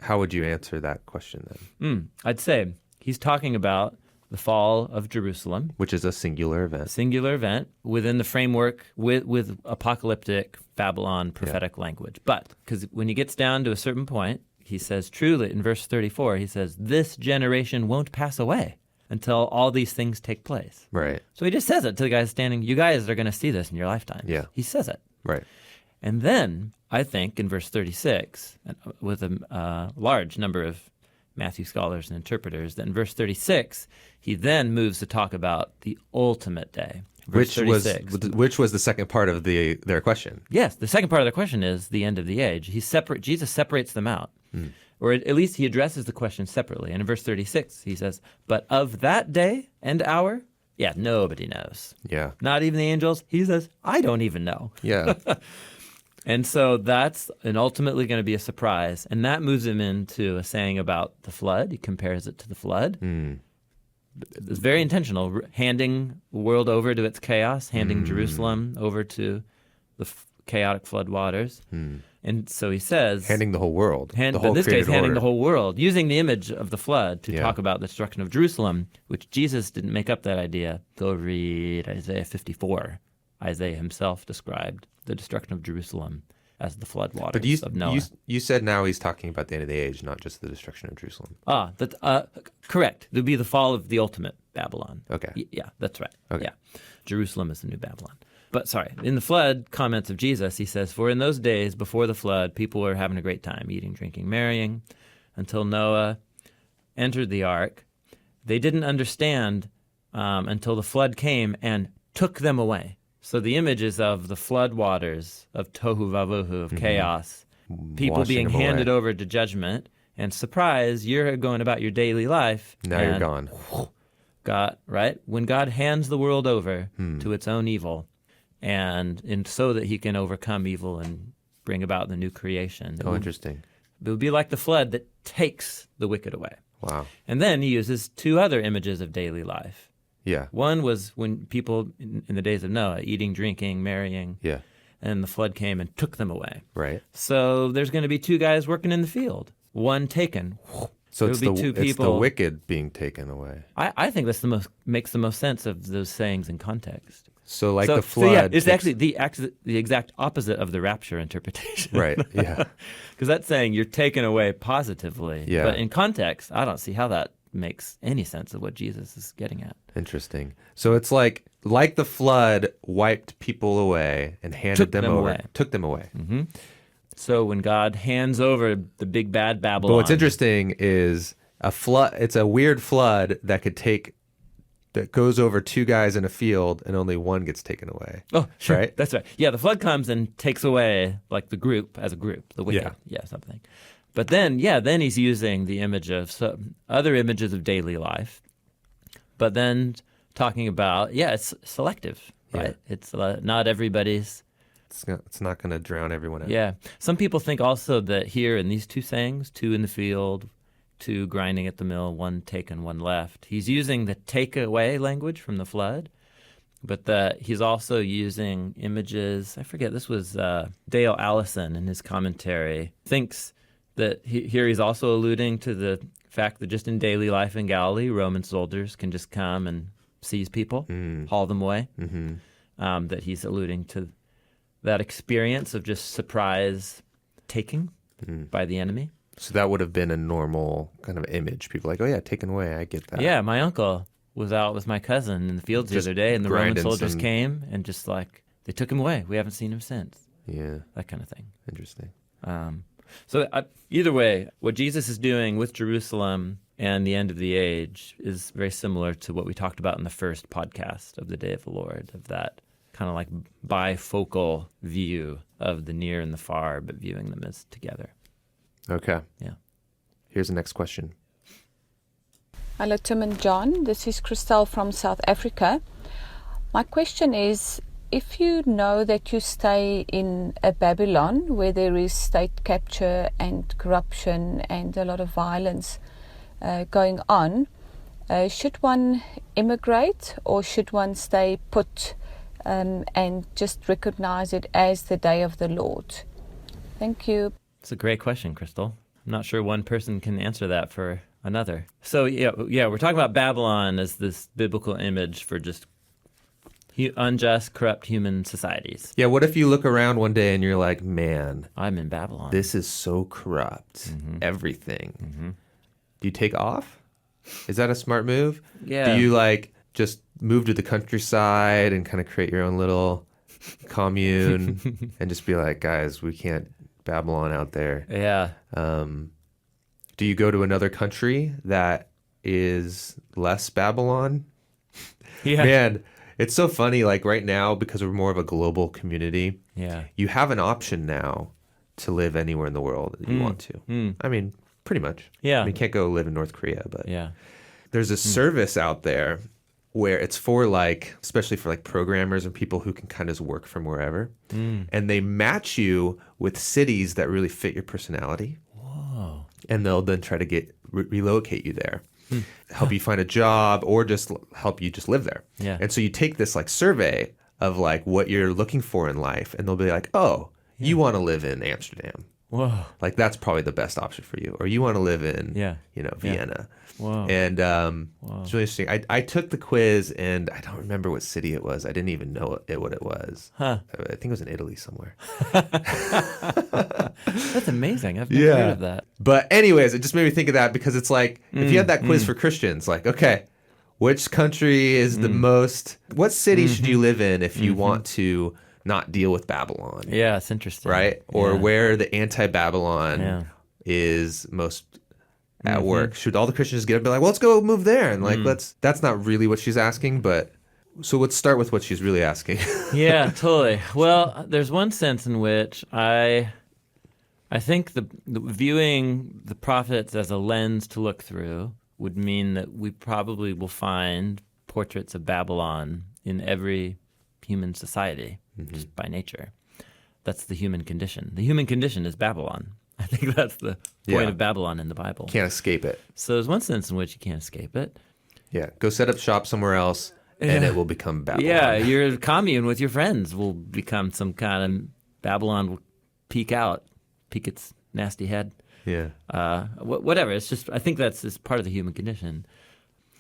How would you answer that question then? I'd say he's talking about the fall of Jerusalem, Which is a singular event. singular event within the framework with apocalyptic Babylon prophetic language. But because when he gets down to a certain point, he says truly in verse 34, he says, this generation won't pass away until all these things take place. Right. So he just says it to the guys standing, you guys are going to see this in your lifetime. Yeah. He says it. Right. And then I think in verse 36, with a large number of Matthew scholars and interpreters, that in verse 36, he then moves to talk about the ultimate day. Verse 36. Which was the second part of their question. Yes, the second part of the question is the end of the age. Jesus separates them out. Or at least he addresses the question separately. And in verse 36, he says, but of that day and hour, nobody knows. Yeah. Not even the angels. He says, I don't even know. Yeah. And so that's ultimately going to be a surprise. And that moves him into a saying about the flood. He compares it to the flood. It's very intentional, handing the world over to its chaos, handing Jerusalem over to the chaotic flood waters. And so he says... handing the whole world. In the whole this case, handing order. the whole world, using the image of the flood to talk about the destruction of Jerusalem, which Jesus didn't make up that idea. Go read Isaiah 54. Isaiah himself described the destruction of Jerusalem as the flood waters of Noah. You said now he's talking about the end of the age, not just the destruction of Jerusalem. Correct. It would be the fall of the ultimate Babylon. Okay. Yeah, that's right. Okay. Yeah. Jerusalem is the new Babylon. But sorry, in the flood comments of Jesus, he says, "For in those days before the flood, people were having a great time, eating, drinking, marrying, until Noah entered the ark. They didn't understand until the flood came and took them away." So the images of the flood waters, of tohu vavuhu, of chaos, people Washing being them handed away. over to judgment, and surprise, you're going about your daily life. Now you're and gone. God, right? When God hands the world over to its own evil, and so that he can overcome evil and bring about the new creation. Oh, interesting. It would be like the flood that takes the wicked away. Wow. And then he uses two other images of daily life. Yeah. One was when people in the days of Noah, eating, drinking, marrying, Yeah. and the flood came and took them away. Right. So there's going to be two guys working in the field, one taken. So There it's would be two it's the people. wicked being taken away. I think that's makes the most sense of those sayings in context. So like so, the flood. So yeah, it's takes- actually the exact opposite of the rapture interpretation. Right. Yeah. Because that's saying you're taken away positively. Yeah. But in context, I don't see how that makes any sense of what Jesus is getting at. Interesting. So it's like the flood wiped people away and handed Took them them over. away. Took them away. So when God hands over the big bad Babylon. But what's interesting is a flood. It's a weird flood that goes over two guys in a field and only one gets taken away. Oh, sure. Right? That's right. Yeah, the flood comes and takes away like the group as a group, the wicked. Yeah. Yeah, something. But then he's using the image of other images of daily life. But then talking about, it's selective, right? Yeah. It's not everybody's. It's not going to drown everyone out. Yeah. Some people think also that here in these two sayings, two in the field, two grinding at the mill, one taken, one left, he's using the take away language from the flood, but that he's also using images. I forget, this was Dale Allison in his commentary, thinks that here he's also alluding to the fact that just in daily life in Galilee, Roman soldiers can just come and seize people, haul them away, that he's alluding to that experience of just surprise taking by the enemy. So that would have been a normal kind of image. People are like, oh yeah, taken away. I get that. Yeah, my uncle was out with my cousin in the fields the Just other day, and the Roman grinding soldiers some- came and just like, they took him away. We haven't seen him since. Yeah. That kind of thing. Interesting. So either way, what Jesus is doing with Jerusalem and the end of the age is very similar to what we talked about in the first podcast of the Day of the Lord, of that kind of like bifocal view of the near and the far, but viewing them as together. Okay. Yeah. Here's the next question. Hello, Tim and John. This is Christelle from South Africa. My question is, if you know that you stay in a Babylon where there is state capture and corruption and a lot of violence going on, should one immigrate or should one stay put and just recognize it as the day of the Lord? Thank you. It's a great question, Crystal. I'm not sure one person can answer that for another. So, we're talking about Babylon as this biblical image for just unjust, corrupt human societies. Yeah, what if you look around one day and you're like, man, I'm in Babylon. this is so corrupt. Everything. Do you take off? Is that a smart move? Yeah. Do you like just move to the countryside and kind of create your own little commune and just be like, guys, we can't Babylon out there. Yeah. Do you go to another country that is less Babylon? Yeah. Man, it's so funny. Like right now, because we're more of a global community, Yeah. you have an option now to live anywhere in the world that you want to. I mean, pretty much. Yeah. I mean, you can't go live in North Korea, but Yeah. there's a service out there where it's for like, especially for like programmers and people who can kind of work from wherever. And they match you with cities that really fit your personality. Whoa. And they'll then try to relocate you there, help you find a job, or just help you just live there. Yeah. And so you take this like survey of like what you're looking for in life, and they'll be like, oh, you want to live in Amsterdam. Whoa. Like that's probably the best option for you. Or you want to live in, Vienna. Whoa. And it's really interesting. I took the quiz and I don't remember what city it was. I didn't even know what it was. Huh. I think it was in Italy somewhere. That's amazing. I've never heard of that. But anyways, it just made me think of that because it's like, if you had that quiz for Christians, like, okay, Which country is the most? What city should you live in if you want to not deal with Babylon? Yeah, it's interesting. Right? Or Yeah. where the anti-Babylon is most at work. Should all the Christians get up and be like, well, let's go move there? And like, that's not really what she's asking, but so let's start with what she's really asking. Yeah, totally. Well, there's one sense in which I think the viewing the prophets as a lens to look through would mean that we probably will find portraits of Babylon in every human society, just by nature. That's the human condition. The human condition is Babylon. I think that's the point of Babylon in the Bible. Can't escape it. So there's one sense in which you can't escape it. Yeah, go set up shop somewhere else, and it will become Babylon. Yeah, your commune with your friends will become some kind of Babylon will peek its nasty head. Yeah. Whatever. It's just, I think that's just part of the human condition.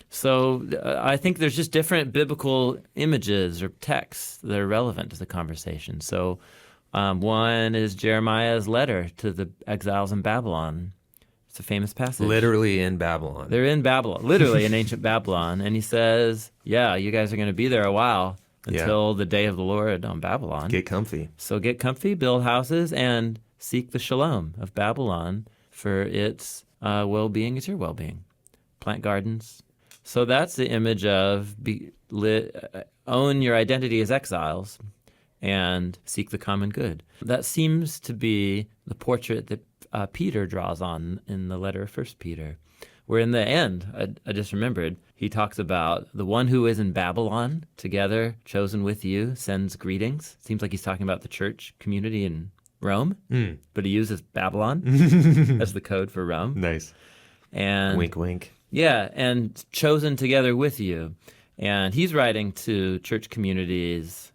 So I think there's just different biblical images or texts that are relevant to the conversation. So one is Jeremiah's letter to the exiles in Babylon. It's a famous passage. Literally in Babylon. They're in Babylon, literally in ancient Babylon. And he says, yeah, you guys are going to be there a while until the day of the Lord on Babylon. Get comfy. So get comfy, build houses, and seek the shalom of Babylon, for its well-being is your well-being. Plant gardens. So that's the image of own your identity as exiles and seek the common good. That seems to be the portrait that Peter draws on in the letter of 1 Peter, where in the end, I just remembered, he talks about the one who is in Babylon, together, chosen with you, sends greetings. Seems like he's talking about the church community in Rome, but he uses Babylon as the code for Rome. Nice. And wink, wink. Yeah, and chosen together with you. And he's writing to church communities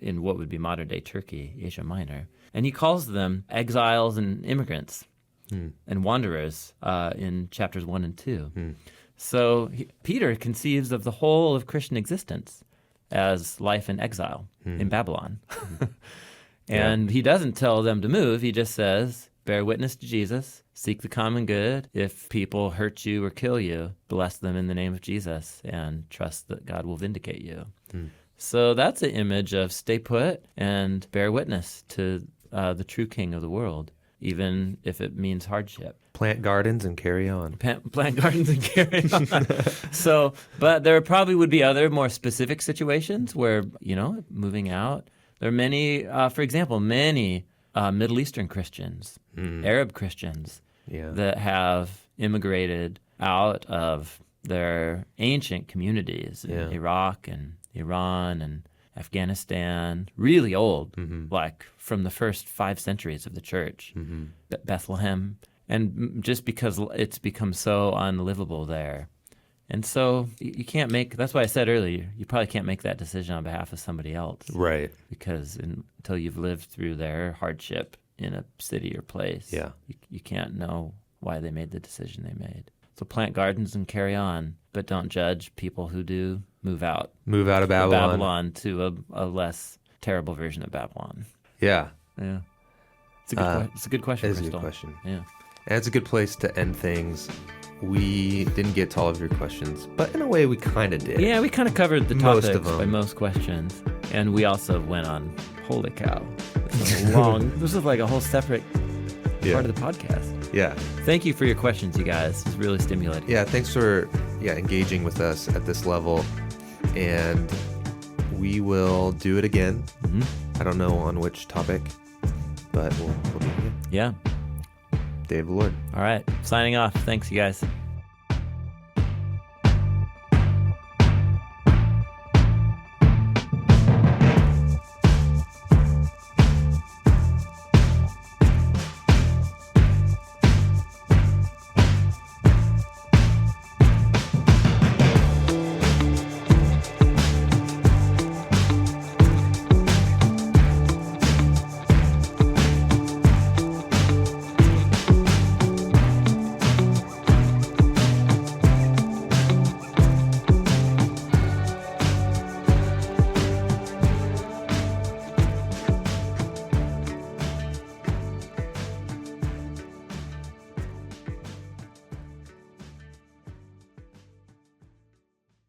in what would be modern-day Turkey, Asia Minor. And he calls them exiles and immigrants and wanderers in chapters 1 and 2. So Peter conceives of the whole of Christian existence as life in exile in Babylon. And he doesn't tell them to move. He just says, bear witness to Jesus, seek the common good. If people hurt you or kill you, bless them in the name of Jesus and trust that God will vindicate you. So that's an image of stay put and bear witness to the true king of the world, even if it means hardship. Plant gardens and carry on. Plant gardens and carry on. So, but there probably would be other more specific situations where, moving out. There are many, for example, many Middle Eastern Christians, Arab Christians that have immigrated out of their ancient communities in Iraq and Iran and Afghanistan, really old, like from the first 5 centuries of the church, Bethlehem, and just because it's become so unlivable there. And so you can't make, that's why I said earlier, you probably can't make that decision on behalf of somebody else. Right. Because until you've lived through their hardship in a city or place, you can't know why they made the decision they made. So plant gardens and carry on, but don't judge people who do move out. Move out of Babylon. Babylon to a less terrible version of Babylon. Yeah. Yeah. It's a good question, It is a Crystal. good question. Yeah. And it's a good place to end things. We didn't get to all of your questions, but in a way we kind of did. Yeah, we kind of covered the Most topics of them. by most questions. And we also went on, holy cow, this is long. This is like a whole separate part of the podcast. Yeah. Thank you for your questions, you guys. It's really stimulating. Yeah, thanks for engaging with us at this level. And we will do it again. I don't know on which topic, but we'll do it again. Yeah. Day of the Lord. All right. Signing off. Thanks, you guys.